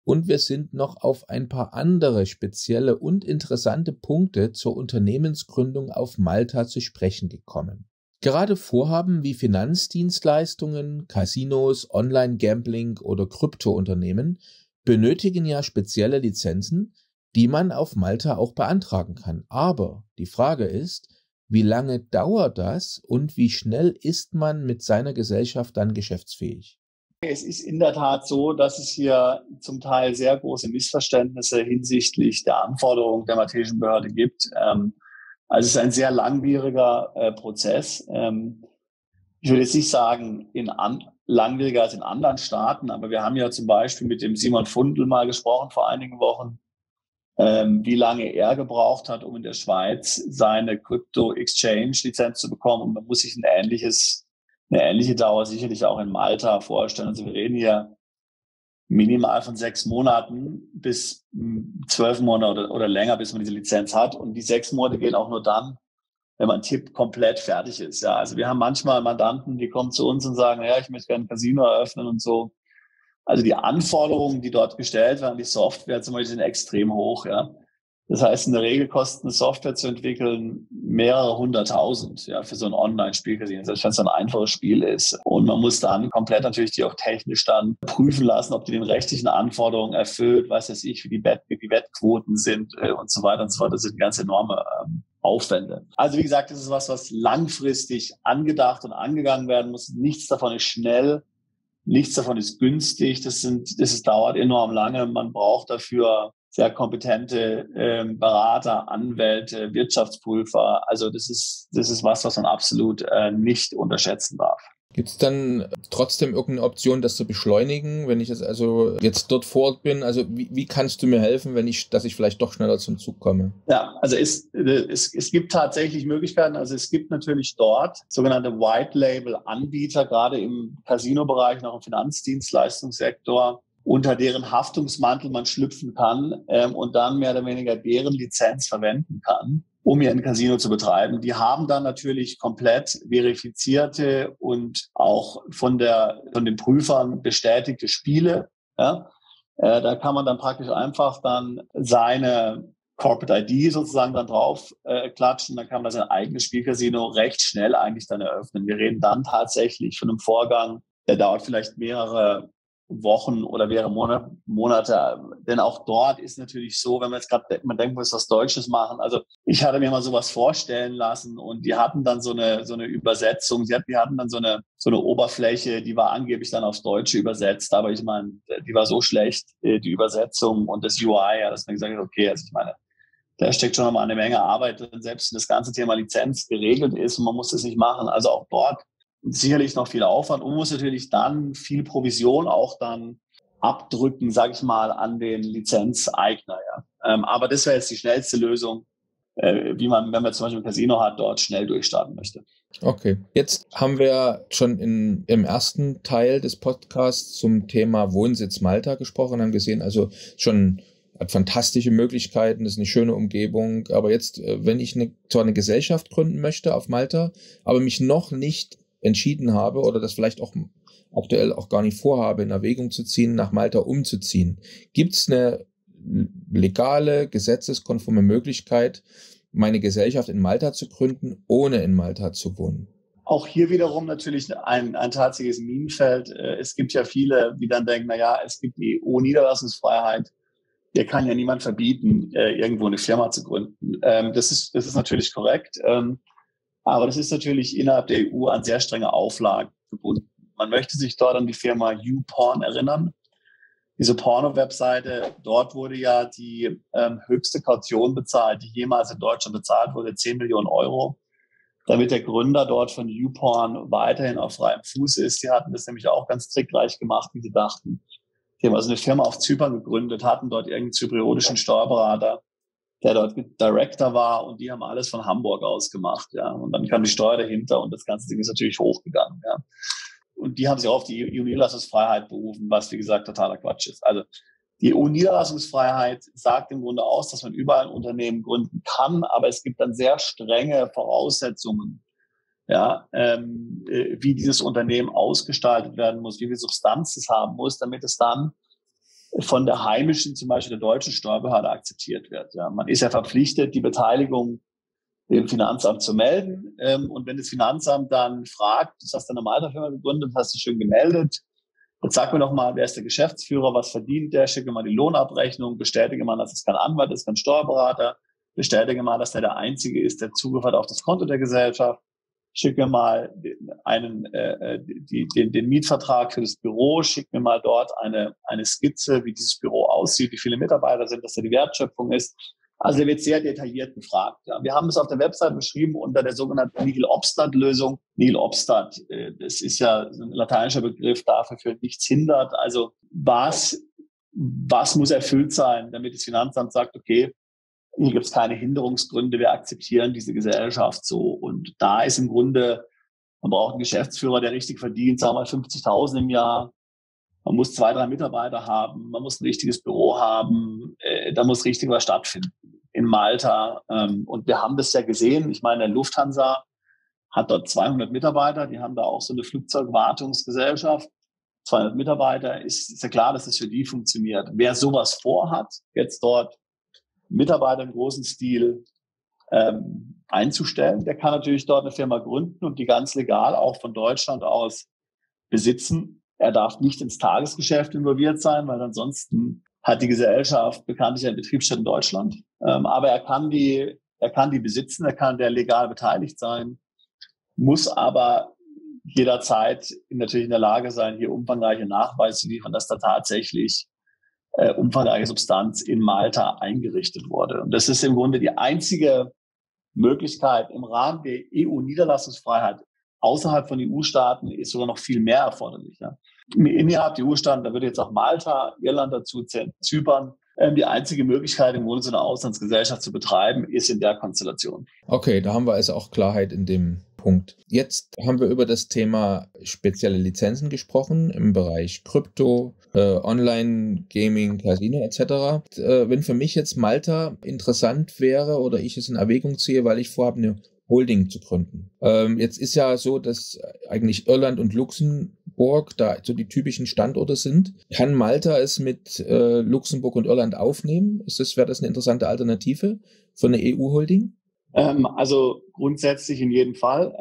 und wir sind noch auf ein paar andere spezielle und interessante Punkte zur Unternehmensgründung auf Malta zu sprechen gekommen. Gerade Vorhaben wie Finanzdienstleistungen, Casinos, Online-Gambling oder Kryptounternehmen benötigen ja spezielle Lizenzen, die man auf Malta auch beantragen kann. Aber die Frage ist, wie lange dauert das und wie schnell ist man mit seiner Gesellschaft dann geschäftsfähig? Es ist in der Tat so, dass es hier zum Teil sehr große Missverständnisse hinsichtlich der Anforderungen der maltesischen Behörde gibt. Also es ist ein sehr langwieriger Prozess. Ich würde jetzt nicht sagen, langwieriger als in anderen Staaten, aber wir haben ja zum Beispiel mit dem Simon Fundl mal gesprochen vor einigen Wochen, wie lange er gebraucht hat, um in der Schweiz seine Crypto-Exchange-Lizenz zu bekommen. Und man muss sich eine ähnliche Dauer sicherlich auch in Malta vorstellen. Also wir reden hier minimal von 6 Monaten bis 12 Monate oder länger, bis man diese Lizenz hat. Und die 6 Monate gehen auch nur dann, wenn mein Tipp komplett fertig ist. Ja, also wir haben manchmal Mandanten, die kommen zu uns und sagen, ja, ich möchte gerne ein Casino eröffnen und so. Also die Anforderungen, die dort gestellt werden, die Software zum Beispiel, sind extrem hoch. Ja. Das heißt, in der Regel kostet eine Software zu entwickeln mehrere 100.000 für so ein Online-Spielcasino, selbst wenn es ein einfaches Spiel ist. Und man muss dann komplett natürlich die auch technisch dann prüfen lassen, ob die den rechtlichen Anforderungen erfüllt, was weiß ich, wie die Wettquoten sind und so weiter und so fort. Das sind ganz enorme Aufwände. Also wie gesagt, das ist was langfristig angedacht und angegangen werden muss. Nichts davon ist schnell. Nichts davon ist günstig, das dauert enorm lange. Man braucht dafür sehr kompetente Berater, Anwälte, Wirtschaftsprüfer. Also das ist was man absolut nicht unterschätzen darf. Gibt es dann trotzdem irgendeine Option, das zu beschleunigen, wenn ich jetzt dort vor Ort bin? Also wie kannst du mir helfen, dass ich vielleicht doch schneller zum Zug komme? Ja, also es gibt tatsächlich Möglichkeiten. Also es gibt natürlich dort sogenannte White-Label-Anbieter, gerade im Casino-Bereich, noch im Finanzdienstleistungssektor, unter deren Haftungsmantel man schlüpfen kann und dann mehr oder weniger deren Lizenz verwenden kann, um hier ein Casino zu betreiben. Die haben dann natürlich komplett verifizierte und auch von den Prüfern bestätigte Spiele. Ja? Da kann man dann praktisch einfach dann seine Corporate ID sozusagen dann drauf klatschen. Dann kann man sein eigenes Spielcasino recht schnell eigentlich dann eröffnen. Wir reden dann tatsächlich von einem Vorgang, der dauert vielleicht mehrere Wochen oder mehrere Monate. Denn auch dort ist natürlich so, wenn man jetzt gerade denkt, muss was Deutsches machen. Also ich hatte mir mal sowas vorstellen lassen und die hatten dann so eine Übersetzung. Die hatten dann so eine Oberfläche, die war angeblich dann aufs Deutsche übersetzt. Aber ich meine, die war so schlecht, die Übersetzung und das UI, ja, dass man gesagt hat, okay, also ich meine, da steckt schon nochmal eine Menge Arbeit drin, selbst wenn das ganze Thema Lizenz geregelt ist und man muss das nicht machen. Also auch dort sicherlich noch viel Aufwand und muss natürlich dann viel Provision auch dann abdrücken, sage ich mal, an den Lizenzeigner. Ja. Aber das wäre jetzt die schnellste Lösung, wie man, wenn man zum Beispiel ein Casino hat, dort schnell durchstarten möchte. Okay, jetzt haben wir schon im ersten Teil des Podcasts zum Thema Wohnsitz Malta gesprochen, haben gesehen, also schon hat fantastische Möglichkeiten, das ist eine schöne Umgebung, aber jetzt, wenn ich zwar eine Gesellschaft gründen möchte auf Malta, aber mich noch nicht entschieden habe oder das vielleicht auch aktuell auch gar nicht vorhabe, in Erwägung zu ziehen, nach Malta umzuziehen, gibt es eine legale, gesetzeskonforme Möglichkeit, meine Gesellschaft in Malta zu gründen, ohne in Malta zu wohnen? Auch hier wiederum natürlich ein tatsächliches Minenfeld. Es gibt ja viele, die dann denken, es gibt die EU-Niederlassungsfreiheit. Der kann ja niemand verbieten, irgendwo eine Firma zu gründen. Das ist natürlich korrekt. Aber das ist natürlich innerhalb der EU an sehr strenge Auflagen gebunden. Man möchte sich dort an die Firma YouPorn erinnern. Diese Porno-Webseite, dort wurde ja die höchste Kaution bezahlt, die jemals in Deutschland bezahlt wurde, 10 Millionen Euro, damit der Gründer dort von YouPorn weiterhin auf freiem Fuß ist. Die hatten das nämlich auch ganz trickreich gemacht, wie sie dachten. Die haben also eine Firma auf Zypern gegründet, hatten dort irgendeinen zypriotischen Steuerberater, der dort Director war, und die haben alles von Hamburg aus gemacht. Ja. Und dann kam die Steuer dahinter und das ganze Ding ist natürlich hochgegangen. Ja. Und die haben sich auch auf die EU-Niederlassungsfreiheit berufen, was, wie gesagt, totaler Quatsch ist. Also die EU-Niederlassungsfreiheit sagt im Grunde aus, dass man überall ein Unternehmen gründen kann, aber es gibt dann sehr strenge Voraussetzungen, ja, wie dieses Unternehmen ausgestaltet werden muss, wie viel Substanz es haben muss, damit es dann von der heimischen, zum Beispiel der deutschen Steuerbehörde akzeptiert wird. Ja. Man ist ja verpflichtet, die Beteiligung dem Finanzamt zu melden. Und wenn das Finanzamt dann fragt, du hast eine Malta-Firma gegründet, hast du schön gemeldet, jetzt sag mir doch mal, wer ist der Geschäftsführer, was verdient der, schicke mal die Lohnabrechnung, bestätige mal, dass es kein Anwalt ist, kein Steuerberater, bestätige mal, dass der Einzige ist, der Zugriff hat auf das Konto der Gesellschaft, schicke mir mal den Mietvertrag für das Büro, schick mir mal dort eine Skizze, wie dieses Büro aussieht, wie viele Mitarbeiter sind, dass da die Wertschöpfung ist. Also der wird sehr detailliert gefragt. Ja. Wir haben es auf der Website beschrieben unter der sogenannten Nihil-Obstat-Lösung. Nihil-Obstat, das ist ja ein lateinischer Begriff dafür, für nichts hindert. Also was muss erfüllt sein, damit das Finanzamt sagt, okay, hier gibt es keine Hinderungsgründe, wir akzeptieren diese Gesellschaft so. Und da ist im Grunde, man braucht einen Geschäftsführer, der richtig verdient, sagen wir mal 50.000 im Jahr. Man muss 2, 3 Mitarbeiter haben, man muss ein richtiges Büro haben, da muss richtig was stattfinden in Malta. Und wir haben das ja gesehen. Ich meine, der Lufthansa hat dort 200 Mitarbeiter, die haben da auch so eine Flugzeugwartungsgesellschaft. 200 Mitarbeiter, ist ja klar, dass das für die funktioniert. Wer sowas vorhat, jetzt dort Mitarbeiter im großen Stil einzustellen, der kann natürlich dort eine Firma gründen und die ganz legal auch von Deutschland aus besitzen. Er darf nicht ins Tagesgeschäft involviert sein, weil ansonsten hat die Gesellschaft bekanntlich einen Betriebsstätte in Deutschland. Aber er kann die besitzen, er kann der legal beteiligt sein, muss aber jederzeit natürlich in der Lage sein, hier umfangreiche Nachweise zu liefern, dass da tatsächlich umfangreiche Substanz in Malta eingerichtet wurde. Und das ist im Grunde die einzige Möglichkeit im Rahmen der EU-Niederlassungsfreiheit. Außerhalb von EU-Staaten ist sogar noch viel mehr erforderlich. Ja. Innerhalb der EU-Staaten, da würde jetzt auch Malta, Irland dazu zählen, Zypern. Die einzige Möglichkeit, im Grunde so eine Auslandsgesellschaft zu betreiben, ist in der Konstellation. Okay, da haben wir also auch Klarheit in dem Punkt. Jetzt haben wir über das Thema spezielle Lizenzen gesprochen im Bereich Krypto, Online-Gaming, Casino etc. Wenn für mich jetzt Malta interessant wäre oder ich es in Erwägung ziehe, weil ich vorhabe, eine Holding zu gründen. Jetzt ist ja so, dass eigentlich Irland und Luxemburg da so die typischen Standorte sind. Kann Malta es mit Luxemburg und Irland aufnehmen? Wäre das eine interessante Alternative für eine EU-Holding? Also grundsätzlich in jedem Fall.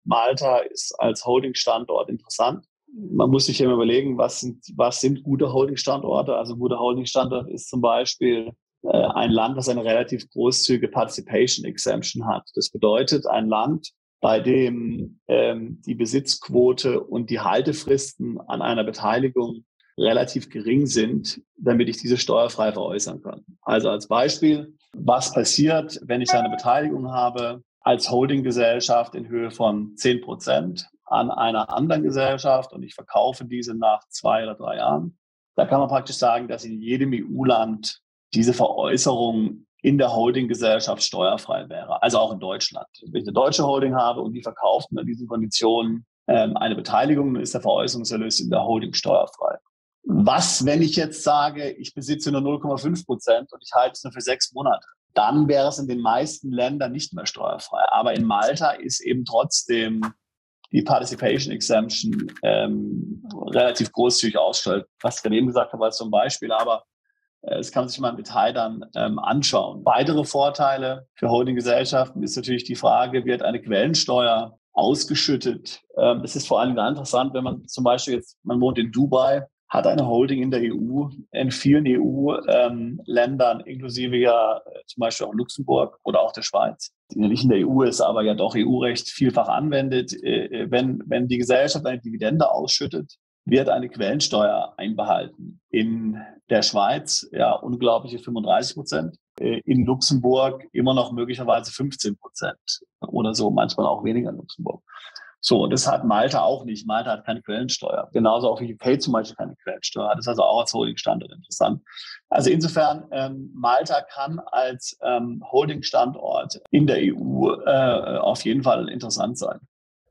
Malta ist als Holding-Standort interessant. Man muss sich immer überlegen, was sind gute Holding-Standorte. Also ein guter Holding-Standort ist zum Beispiel ein Land, das eine relativ großzügige Participation Exemption hat. Das bedeutet ein Land, bei dem die Besitzquote und die Haltefristen an einer Beteiligung relativ gering sind, damit ich diese steuerfrei veräußern kann. Also als Beispiel, was passiert, wenn ich eine Beteiligung habe als Holdinggesellschaft in Höhe von 10%, an einer anderen Gesellschaft und ich verkaufe diese nach 2 oder 3 Jahren, da kann man praktisch sagen, dass in jedem EU-Land diese Veräußerung in der Holdinggesellschaft steuerfrei wäre, also auch in Deutschland. Wenn ich eine deutsche Holding habe und die verkauft unter diesen Konditionen eine Beteiligung, dann ist der Veräußerungserlös in der Holding steuerfrei. Was, wenn ich jetzt sage, ich besitze nur 0,5% und ich halte es nur für 6 Monate? Dann wäre es in den meisten Ländern nicht mehr steuerfrei. Aber in Malta ist eben trotzdem die Participation Exemption relativ großzügig ausgestellt. Was ich gerade eben gesagt habe, als zum Beispiel, aber das kann man sich mal im Detail dann anschauen. Weitere Vorteile für Holdinggesellschaften ist natürlich die Frage, wird eine Quellensteuer ausgeschüttet? Das ist vor allem ganz interessant, wenn man zum Beispiel jetzt, man wohnt in Dubai, hat eine Holding in der EU, in vielen EU-Ländern, inklusive ja zum Beispiel auch Luxemburg oder auch der Schweiz, die nicht in der EU ist, aber ja doch EU-Recht vielfach anwendet. Wenn die Gesellschaft eine Dividende ausschüttet, wird eine Quellensteuer einbehalten. In der Schweiz ja unglaubliche 35%, in Luxemburg immer noch möglicherweise 15% oder so, manchmal auch weniger in Luxemburg. So, und das hat Malta auch nicht. Malta hat keine Quellensteuer. Genauso auch wie UK zum Beispiel keine Quellensteuer hat. Das ist also auch als Holdingstandort interessant. Also insofern, Malta kann als Holdingstandort in der EU auf jeden Fall interessant sein.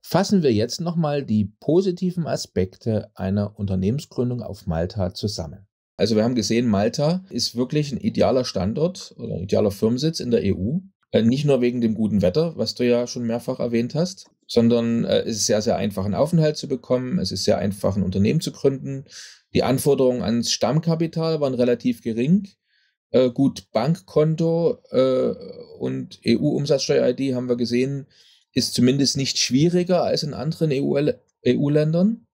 Fassen wir jetzt nochmal die positiven Aspekte einer Unternehmensgründung auf Malta zusammen. Also wir haben gesehen, Malta ist wirklich ein idealer Standort oder ein idealer Firmensitz in der EU. Nicht nur wegen dem guten Wetter, was du ja schon mehrfach erwähnt hast, sondern es ist sehr, sehr einfach, einen Aufenthalt zu bekommen. Es ist sehr einfach, ein Unternehmen zu gründen. Die Anforderungen ans Stammkapital waren relativ gering. Gut, Bankkonto und EU-Umsatzsteuer-ID haben wir gesehen, ist zumindest nicht schwieriger als in anderen EU-Ländern.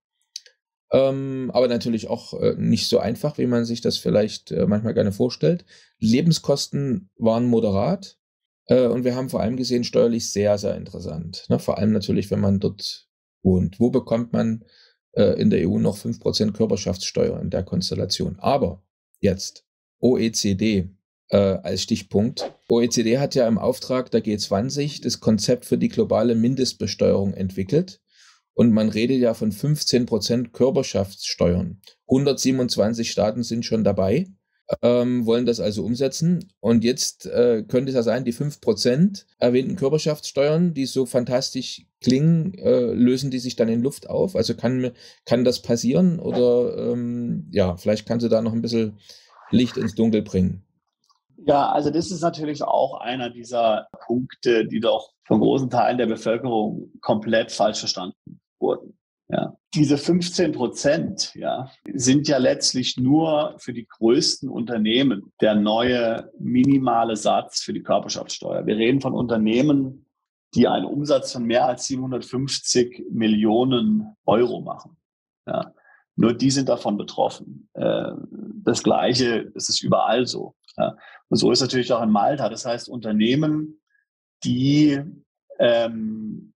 Aber natürlich auch nicht so einfach, wie man sich das vielleicht manchmal gerne vorstellt. Lebenskosten waren moderat. Und wir haben vor allem gesehen, steuerlich sehr, sehr interessant. Ne? Vor allem natürlich, wenn man dort wohnt. Wo bekommt man in der EU noch 5% Körperschaftssteuer in der Konstellation? Aber jetzt OECD als Stichpunkt. OECD hat ja im Auftrag der G20 das Konzept für die globale Mindestbesteuerung entwickelt. Und man redet ja von 15% Körperschaftssteuern. 127 Staaten sind schon dabei. Wollen das also umsetzen. Und jetzt könnte es ja sein, die 5% erwähnten Körperschaftssteuern, die so fantastisch klingen, lösen die sich dann in Luft auf? Also kann das passieren? Oder vielleicht kannst du da noch ein bisschen Licht ins Dunkel bringen. Ja, also das ist natürlich auch einer dieser Punkte, die doch von großen Teilen der Bevölkerung komplett falsch verstanden wurden. Ja. Diese 15% sind ja letztlich nur für die größten Unternehmen der neue minimale Satz für die Körperschaftssteuer. Wir reden von Unternehmen, die einen Umsatz von mehr als 750 Millionen Euro machen. Ja. Nur die sind davon betroffen. Das Gleiche, das ist überall so. Ja. Und so ist natürlich auch in Malta. Das heißt, Unternehmen, die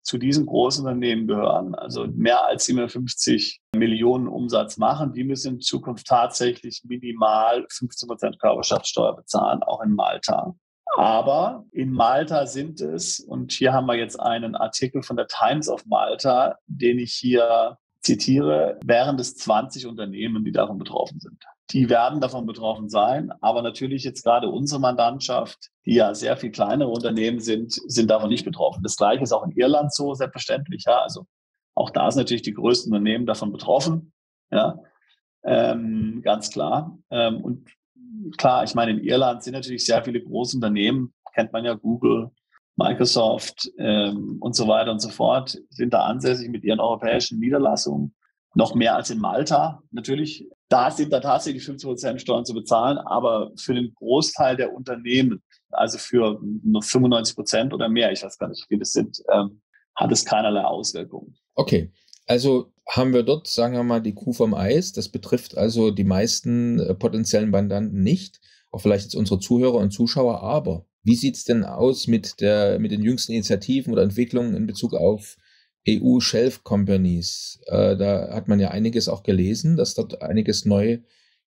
zu diesen großen Unternehmen gehören, also mehr als 750 Millionen Umsatz machen, die müssen in Zukunft tatsächlich minimal 15% Körperschaftssteuer bezahlen, auch in Malta. Aber in Malta sind es, und hier haben wir jetzt einen Artikel von der Times of Malta, den ich hier zitiere, wären es 20 Unternehmen, die davon betroffen sind. Die werden davon betroffen sein, aber natürlich jetzt gerade unsere Mandantschaft, die ja sehr viel kleinere Unternehmen sind davon nicht betroffen. Das Gleiche ist auch in Irland so, selbstverständlich. Ja, also auch da sind natürlich die größten Unternehmen davon betroffen. Ja, ganz klar. Und klar, ich meine, in Irland sind natürlich sehr viele große Unternehmen, kennt man ja, Google, Microsoft und so weiter und so fort, sind da ansässig mit ihren europäischen Niederlassungen. Noch mehr als in Malta, natürlich. Da sind da tatsächlich 15% Steuern zu bezahlen, aber für den Großteil der Unternehmen, also für nur 95% oder mehr, ich weiß gar nicht, wie viele das sind, hat es keinerlei Auswirkungen. Okay, also haben wir dort, sagen wir mal, die Kuh vom Eis. Das betrifft also die meisten potenziellen Mandanten nicht, auch vielleicht jetzt unsere Zuhörer und Zuschauer. Aber wie sieht es denn aus mit den jüngsten Initiativen oder Entwicklungen in Bezug auf EU-Shelf-Companies? Da hat man ja einiges auch gelesen, dass dort einiges neu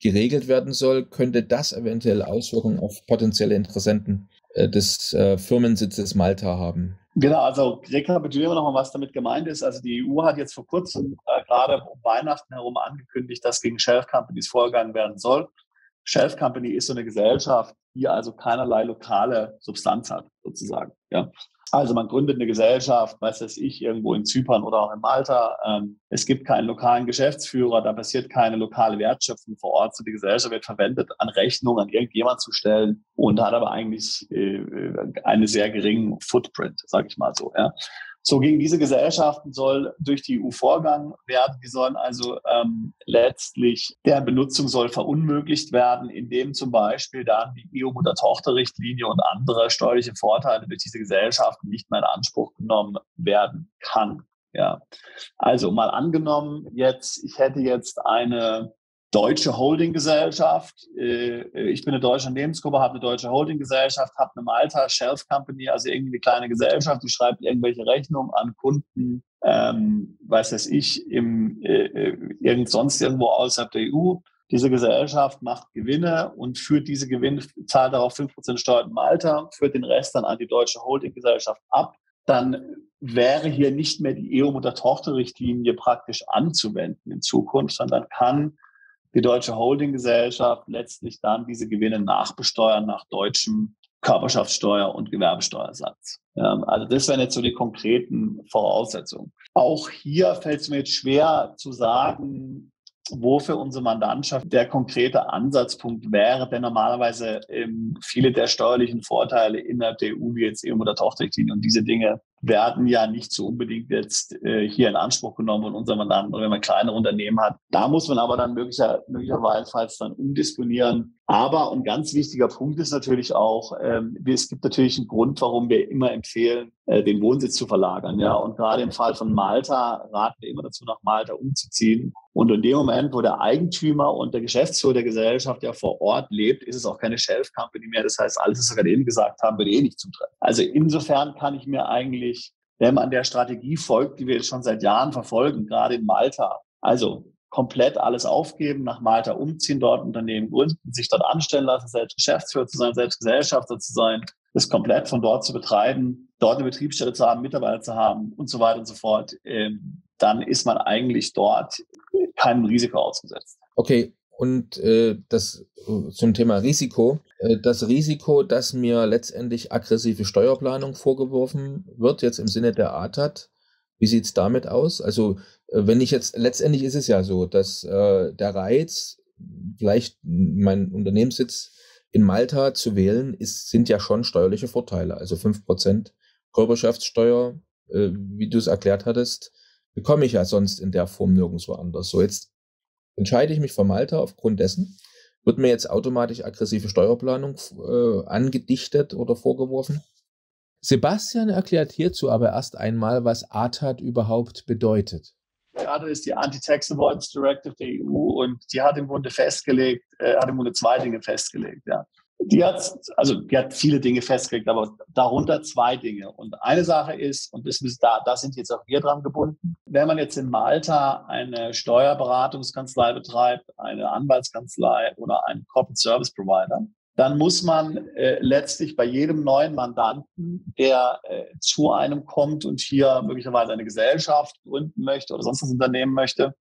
geregelt werden soll. Könnte das eventuell Auswirkungen auf potenzielle Interessenten des Firmensitzes Malta haben? Genau, also rekapitulieren wir nochmal, was damit gemeint ist. Also die EU hat jetzt vor kurzem gerade um Weihnachten herum angekündigt, dass gegen Shelf Companies vorgegangen werden soll. Shelf Company ist so eine Gesellschaft, die also keinerlei lokale Substanz hat, sozusagen. Ja. Also man gründet eine Gesellschaft, weiß ich, irgendwo in Zypern oder auch in Malta. Es gibt keinen lokalen Geschäftsführer, da passiert keine lokale Wertschöpfung vor Ort. So die Gesellschaft wird verwendet, an Rechnung an irgendjemand zu stellen und hat aber eigentlich einen sehr geringen Footprint, sage ich mal so. Ja. So, gegen diese Gesellschaften soll durch die EU vorgegangen werden. Die sollen also letztlich, deren Benutzung soll verunmöglicht werden, indem zum Beispiel dann die EU-Mutter-Tochter-Richtlinie und andere steuerliche Vorteile durch diese Gesellschaften nicht mehr in Anspruch genommen werden kann. Ja. Also mal angenommen, ich hätte jetzt eine deutsche Holdinggesellschaft. Ich bin eine deutsche Unternehmensgruppe, habe eine deutsche Holdinggesellschaft, habe eine Malta Shelf Company, also irgendwie eine kleine Gesellschaft, die schreibt irgendwelche Rechnungen an Kunden, sonst irgendwo außerhalb der EU. Diese Gesellschaft macht Gewinne und führt diese Gewinne, zahlt darauf 5% Steuern in Malta, führt den Rest dann an die deutsche Holdinggesellschaft ab. Dann wäre hier nicht mehr die EU-Mutter-Tochter-Richtlinie praktisch anzuwenden in Zukunft, sondern kann die deutsche Holdinggesellschaft letztlich dann diese Gewinne nachbesteuern nach deutschem Körperschaftssteuer- und Gewerbesteuersatz. Also das wären jetzt so die konkreten Voraussetzungen. Auch hier fällt es mir jetzt schwer zu sagen, wo für unsere Mandantschaft der konkrete Ansatzpunkt wäre, denn normalerweise viele der steuerlichen Vorteile innerhalb der EU, wie jetzt EU-Mutter-Tochter-Richtlinie und diese Dinge, werden ja nicht so unbedingt jetzt hier in Anspruch genommen von unserem Mandanten, oder wenn man kleine Unternehmen hat. Da muss man aber dann möglicherweise dann umdisponieren. Aber ein ganz wichtiger Punkt ist natürlich auch, es gibt natürlich einen Grund, warum wir immer empfehlen, den Wohnsitz zu verlagern. Ja, und gerade im Fall von Malta raten wir immer dazu, nach Malta umzuziehen. Und in dem Moment, wo der Eigentümer und der Geschäftsführer der Gesellschaft ja vor Ort lebt, ist es auch keine Shelf Company mehr. Das heißt, alles, was wir gerade eben gesagt haben, würde nicht zutreffen. Also insofern kann ich mir eigentlich, wenn man der Strategie folgt, die wir jetzt schon seit Jahren verfolgen, gerade in Malta, also komplett alles aufgeben, nach Malta umziehen, dort Unternehmen gründen, sich dort anstellen lassen, selbst Geschäftsführer zu sein, selbst Gesellschafter zu sein, das komplett von dort zu betreiben, dort eine Betriebsstätte zu haben, Mitarbeiter zu haben und so weiter und so fort, dann ist man eigentlich dort keinem Risiko ausgesetzt. Okay, und das zum Thema Risiko. Das Risiko, dass mir letztendlich aggressive Steuerplanung vorgeworfen wird, jetzt im Sinne der ATAD, wie sieht es damit aus? Also wenn ich jetzt, letztendlich ist es ja so, dass der Reiz, vielleicht meinen Unternehmenssitz in Malta zu wählen, sind ja schon steuerliche Vorteile. Also 5% Körperschaftssteuer, wie du es erklärt hattest, bekomme ich ja sonst in der Form nirgendwo anders. So, jetzt entscheide ich mich für Malta aufgrund dessen. Wird mir jetzt automatisch aggressive Steuerplanung angedichtet oder vorgeworfen? Sebastian erklärt hierzu aber erst einmal, was ATAD überhaupt bedeutet. ATAD ist die Anti-Tax Avoidance Directive der EU und die hat im Grunde zwei Dinge festgelegt. Ja. Die hat viele Dinge festgelegt, aber darunter zwei Dinge. Und eine Sache ist, und da sind jetzt auch wir dran gebunden, wenn man jetzt in Malta eine Steuerberatungskanzlei betreibt, eine Anwaltskanzlei oder einen Corporate Service Provider, dann muss man letztlich bei jedem neuen Mandanten, der zu einem kommt und hier möglicherweise eine Gesellschaft gründen möchte oder sonst was unternehmen möchte,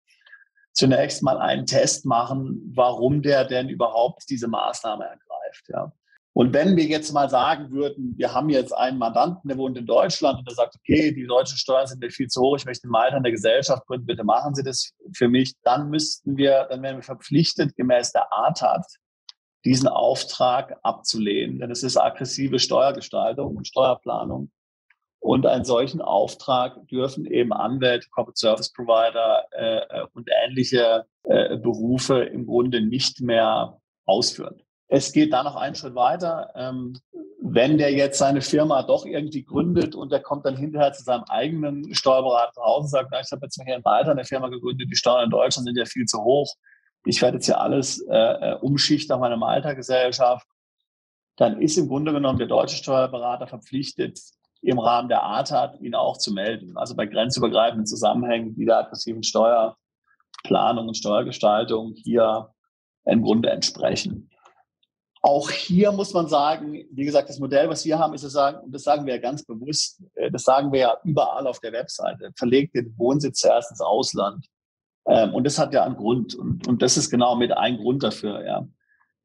zunächst mal einen Test machen, warum der denn überhaupt diese Maßnahme ergreift. Ja. Und wenn wir jetzt mal sagen würden, wir haben jetzt einen Mandanten, der wohnt in Deutschland und der sagt, okay, die deutschen Steuern sind mir viel zu hoch, ich möchte in Malta eine Gesellschaft gründen, bitte machen Sie das für mich, dann wären wir verpflichtet, gemäß der ATAD, diesen Auftrag abzulehnen. Denn es ist aggressive Steuergestaltung und Steuerplanung. Und einen solchen Auftrag dürfen eben Anwälte, Corporate Service Provider und ähnliche Berufe im Grunde nicht mehr ausführen. Es geht da noch einen Schritt weiter. Wenn der jetzt seine Firma doch irgendwie gründet und der kommt dann hinterher zu seinem eigenen Steuerberater nach Hause und sagt, ich habe jetzt mal hier in Malta eine Firma gegründet, die Steuern in Deutschland sind ja viel zu hoch. Ich werde jetzt hier alles umschichten auf meine Malta-Gesellschaft. Dann ist im Grunde genommen der deutsche Steuerberater verpflichtet, im Rahmen der ATAD ihn auch zu melden. Also bei grenzübergreifenden Zusammenhängen, die der aggressiven Steuerplanung und Steuergestaltung hier im Grunde entsprechen. Auch hier muss man sagen, wie gesagt, das Modell, was wir haben, ist das sagen wir ja ganz bewusst, das sagen wir ja überall auf der Webseite, verlegt den Wohnsitz zuerst ins Ausland. Und das hat ja einen Grund. Und das ist genau mit ein Grund dafür, ja.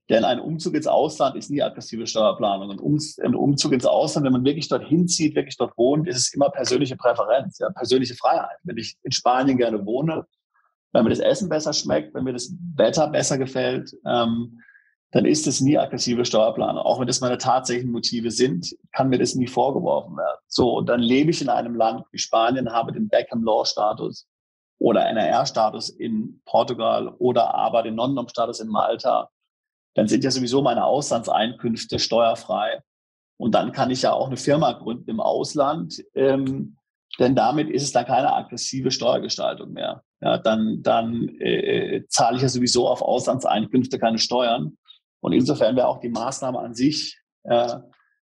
Denn ein Umzug ins Ausland ist nie aggressive Steuerplanung. Ein Umzug ins Ausland, wenn man wirklich dorthin zieht, wirklich dort wohnt, ist es immer persönliche Präferenz, ja, persönliche Freiheit. Wenn ich in Spanien gerne wohne, wenn mir das Essen besser schmeckt, wenn mir das Wetter besser gefällt, dann ist es nie aggressive Steuerplanung. Auch wenn das meine tatsächlichen Motive sind, kann mir das nie vorgeworfen werden. So, und dann lebe ich in einem Land wie Spanien, habe den Beckham-Law-Status oder NRR-Status in Portugal oder aber den Non-Dom-Status in Malta. Dann sind ja sowieso meine Auslandseinkünfte steuerfrei. Und dann kann ich ja auch eine Firma gründen im Ausland, denn damit ist es dann keine aggressive Steuergestaltung mehr. Ja, dann zahle ich ja sowieso auf Auslandseinkünfte keine Steuern. Und insofern wäre auch die Maßnahme an sich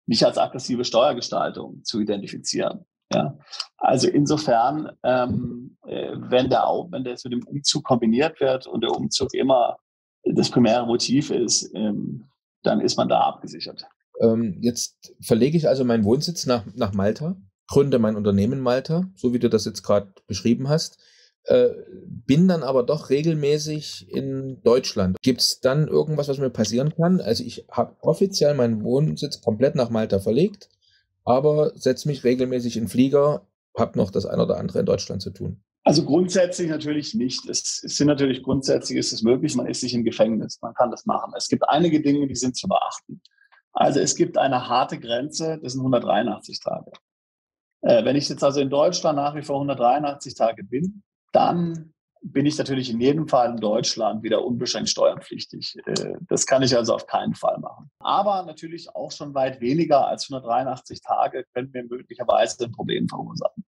nicht als aggressive Steuergestaltung zu identifizieren. Ja. Also insofern, wenn das mit dem Umzug kombiniert wird und der Umzug immer das primäre Motiv ist, dann ist man da abgesichert. Jetzt verlege ich also meinen Wohnsitz nach Malta, gründe mein Unternehmen in Malta, so wie du das jetzt gerade beschrieben hast. Bin dann aber doch regelmäßig in Deutschland. Gibt es dann irgendwas, was mir passieren kann? Also ich habe offiziell meinen Wohnsitz komplett nach Malta verlegt, aber setze mich regelmäßig in den Flieger, habe noch das eine oder andere in Deutschland zu tun. Also grundsätzlich natürlich nicht. Grundsätzlich ist es möglich, man ist nicht im Gefängnis, man kann das machen. Es gibt einige Dinge, die sind zu beachten. Also es gibt eine harte Grenze, das sind 183 Tage. Wenn ich jetzt also in Deutschland nach wie vor 183 Tage bin, dann bin ich natürlich in jedem Fall in Deutschland wieder unbeschränkt steuerpflichtig. Das kann ich also auf keinen Fall machen. Aber natürlich auch schon weit weniger als 183 Tage können mir möglicherweise ein Problem verursachen.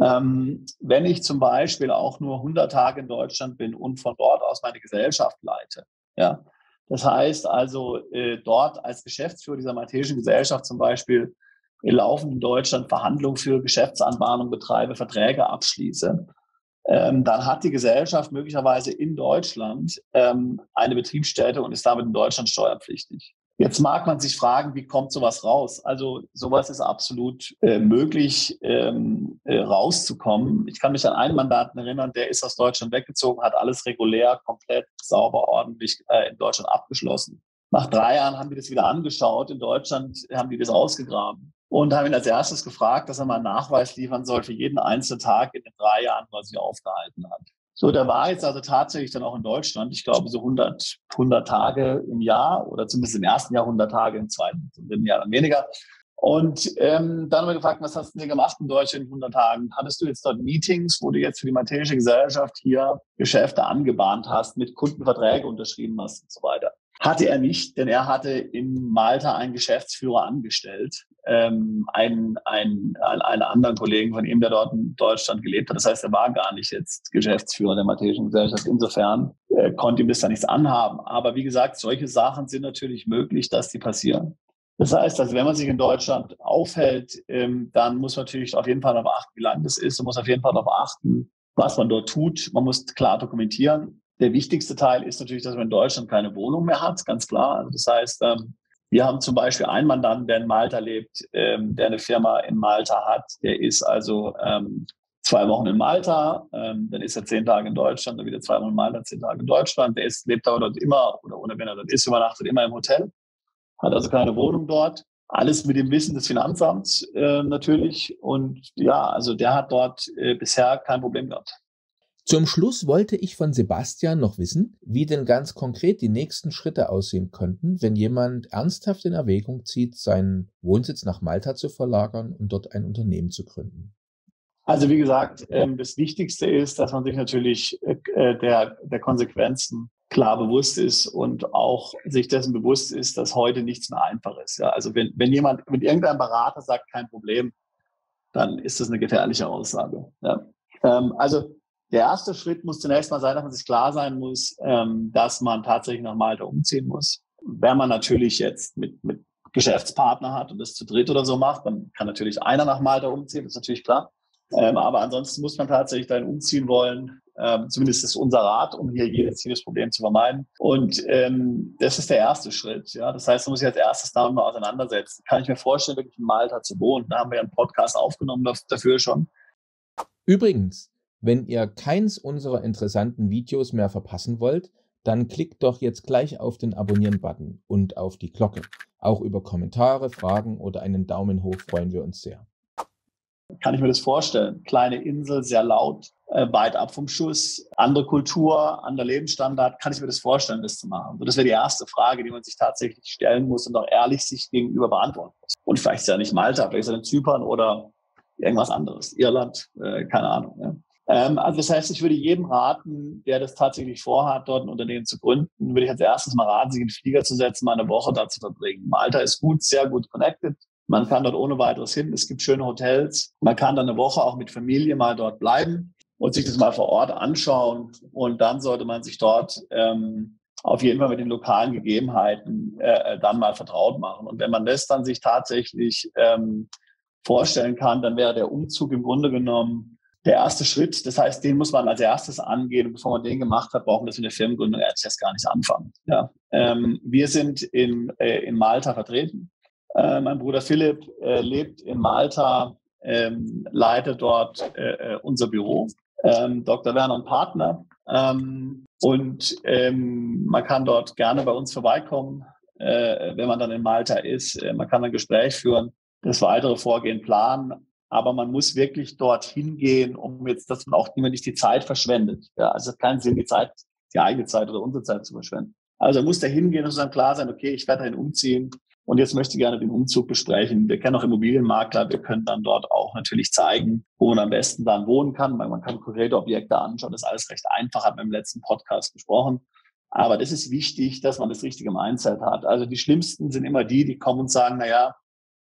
Wenn ich zum Beispiel auch nur 100 Tage in Deutschland bin und von dort aus meine Gesellschaft leite, ja, das heißt also dort als Geschäftsführer dieser maltesischen Gesellschaft zum Beispiel laufend in Deutschland Verhandlungen für Geschäftsanbahnung betreibe, Verträge abschließe, dann hat die Gesellschaft möglicherweise in Deutschland eine Betriebsstätte und ist damit in Deutschland steuerpflichtig. Jetzt mag man sich fragen, wie kommt sowas raus? Also sowas ist absolut möglich, rauszukommen. Ich kann mich an einen Mandanten erinnern, der ist aus Deutschland weggezogen, hat alles regulär, komplett sauber, ordentlich in Deutschland abgeschlossen. Nach 3 Jahren haben die das wieder angeschaut. In Deutschland haben die das ausgegraben und haben ihn als erstes gefragt, dass er mal einen Nachweis liefern soll für jeden einzelnen Tag in den 3 Jahren, wo er sich aufgehalten hat. So, der war jetzt also tatsächlich dann auch in Deutschland, ich glaube so 100 Tage im Jahr oder zumindest im ersten Jahr 100 Tage, im zweiten, im dritten Jahr dann weniger. Und dann haben wir gefragt, was hast du denn gemacht in Deutschland in 100 Tagen? Hattest du jetzt dort Meetings, wo du jetzt für die maltesische Gesellschaft hier Geschäfte angebahnt hast, mit Kundenverträge unterschrieben hast und so weiter? Hatte er nicht, denn er hatte in Malta einen Geschäftsführer angestellt, einen anderen Kollegen von ihm, der dort in Deutschland gelebt hat. Das heißt, er war gar nicht jetzt Geschäftsführer der maltesischen Gesellschaft. Insofern konnte ihm das da nichts anhaben. Aber wie gesagt, solche Sachen sind natürlich möglich, dass die passieren. Das heißt, also wenn man sich in Deutschland aufhält, dann muss man natürlich auf jeden Fall darauf achten, wie lang das ist. Man muss auf jeden Fall darauf achten, was man dort tut. Man muss klar dokumentieren. Der wichtigste Teil ist natürlich, dass man in Deutschland keine Wohnung mehr hat, ganz klar. Also das heißt, wir haben zum Beispiel einen Mandanten, der in Malta lebt, der eine Firma in Malta hat. Der ist also 2 Wochen in Malta, dann ist er 10 Tage in Deutschland, dann wieder 2 Wochen in Malta, 10 Tage in Deutschland. Der lebt aber dort immer, oder wenn er dort ist, übernachtet immer im Hotel, hat also keine Wohnung dort. Alles mit dem Wissen des Finanzamts natürlich. Und ja, also der hat dort bisher kein Problem gehabt. Zum Schluss wollte ich von Sebastian noch wissen, wie denn ganz konkret die nächsten Schritte aussehen könnten, wenn jemand ernsthaft in Erwägung zieht, seinen Wohnsitz nach Malta zu verlagern und dort ein Unternehmen zu gründen. Also wie gesagt, das Wichtigste ist, dass man sich natürlich der Konsequenzen klar bewusst ist und auch sich dessen bewusst ist, dass heute nichts mehr einfach ist. Ja, also wenn irgendein Berater sagt, kein Problem, dann ist das eine gefährliche Aussage. Ja. Also der erste Schritt muss zunächst mal sein, dass man sich klar sein muss, dass man tatsächlich nach Malta umziehen muss. Wenn man natürlich jetzt mit Geschäftspartner hat und das zu dritt oder so macht, dann kann natürlich einer nach Malta umziehen, das ist natürlich klar. Aber ansonsten muss man tatsächlich dahin umziehen wollen. Zumindest ist unser Rat, um hier jedes Problem zu vermeiden. Und das ist der erste Schritt. Ja? Das heißt, man muss sich als erstes damit mal auseinandersetzen. Kann ich mir vorstellen, wirklich in Malta zu wohnen? Da haben wir einen Podcast aufgenommen dafür schon. Übrigens, wenn ihr keins unserer interessanten Videos mehr verpassen wollt, dann klickt doch jetzt gleich auf den Abonnieren-Button und auf die Glocke. Auch über Kommentare, Fragen oder einen Daumen hoch freuen wir uns sehr. Kann ich mir das vorstellen? Kleine Insel, sehr laut, weit ab vom Schuss, andere Kultur, anderer Lebensstandard. Kann ich mir das vorstellen, das zu machen? So, das wäre die erste Frage, die man sich tatsächlich stellen muss und auch ehrlich sich gegenüber beantworten muss. Und vielleicht ist ja nicht Malta, vielleicht ist ja in Zypern oder irgendwas anderes. Irland, keine Ahnung. Ja. Also das heißt, ich würde jedem raten, der das tatsächlich vorhat, dort ein Unternehmen zu gründen, würde ich als erstes mal raten, sich in den Flieger zu setzen, mal eine Woche da zu verbringen. Malta ist gut, sehr gut connected. Man kann dort ohne weiteres hin. Es gibt schöne Hotels. Man kann dann eine Woche auch mit Familie mal dort bleiben und sich das mal vor Ort anschauen. Und dann sollte man sich dort auf jeden Fall mit den lokalen Gegebenheiten dann mal vertraut machen. Und wenn man das dann sich tatsächlich vorstellen kann, dann wäre der Umzug im Grunde genommen der erste Schritt. Das heißt, den muss man als erstes angehen. Und bevor man den gemacht hat, brauchen wir das mit der Firmengründung erst gar nicht anfangen. Ja. Wir sind in Malta vertreten. Mein Bruder Philipp lebt in Malta, leitet dort unser Büro. Dr. Werner und Partner. Und man kann dort gerne bei uns vorbeikommen, wenn man dann in Malta ist. Man kann ein Gespräch führen, das weitere Vorgehen planen. Aber man muss wirklich dorthin gehen, um jetzt, dass man auch nicht die Zeit verschwendet. Ja, also es hat keinen Sinn, die eigene Zeit oder unsere Zeit zu verschwenden. Also man muss da hingehen und dann klar sein, okay, ich werde dahin umziehen. Und jetzt möchte ich gerne den Umzug besprechen. Wir kennen auch Immobilienmakler. Wir können dann dort auch natürlich zeigen, wo man am besten dann wohnen kann. Man kann konkrete Objekte anschauen. Das ist alles recht einfach, haben wir im letzten Podcast besprochen. Aber das ist wichtig, dass man das richtige Mindset hat. Also die Schlimmsten sind immer die kommen und sagen, naja,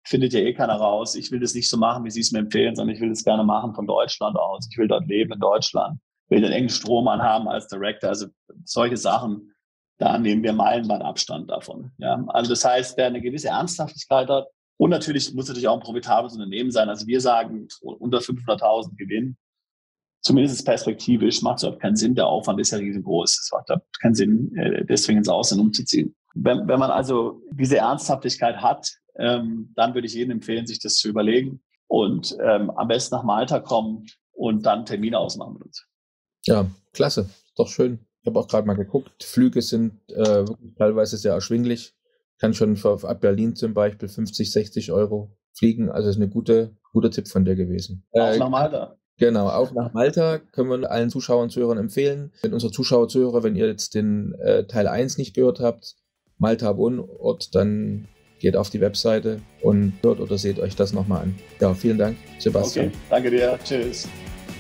findet ja eh keiner raus. Ich will das nicht so machen, wie Sie es mir empfehlen, sondern ich will das gerne machen von Deutschland aus. Ich will dort leben in Deutschland. Ich will den engen Strom anhaben als Director. Also solche Sachen. Da nehmen wir meilenweit Abstand davon. Ja. Also das heißt, wer eine gewisse Ernsthaftigkeit hat und natürlich muss auch ein profitables Unternehmen sein. Also wir sagen, unter 500.000 Gewinn, zumindest perspektivisch, macht es überhaupt keinen Sinn. Der Aufwand ist ja riesengroß. Es macht keinen Sinn, deswegen ins Ausland umzuziehen. Wenn man also diese Ernsthaftigkeit hat, dann würde ich jedem empfehlen, sich das zu überlegen und am besten nach Malta kommen und dann Termine ausmachen mit uns. Ja, klasse. Doch schön. Ich habe auch gerade mal geguckt, Flüge sind wirklich teilweise sehr erschwinglich. Kann schon ab Berlin zum Beispiel 50, 60 Euro fliegen. Also ist ein guter Tipp von dir gewesen. Auch nach Malta. Genau, auch nach Malta können wir allen Zuschauern und Zuhörern empfehlen. Wenn unsere Zuschauer und Zuhörer, wenn ihr jetzt den Teil 1 nicht gehört habt, Malta Wohnort, dann geht auf die Webseite und hört oder seht euch das nochmal an. Ja, vielen Dank, Sebastian. Okay, danke dir. Tschüss.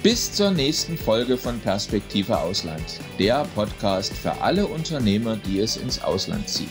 Bis zur nächsten Folge von Perspektive Ausland, der Podcast für alle Unternehmer, die es ins Ausland zieht.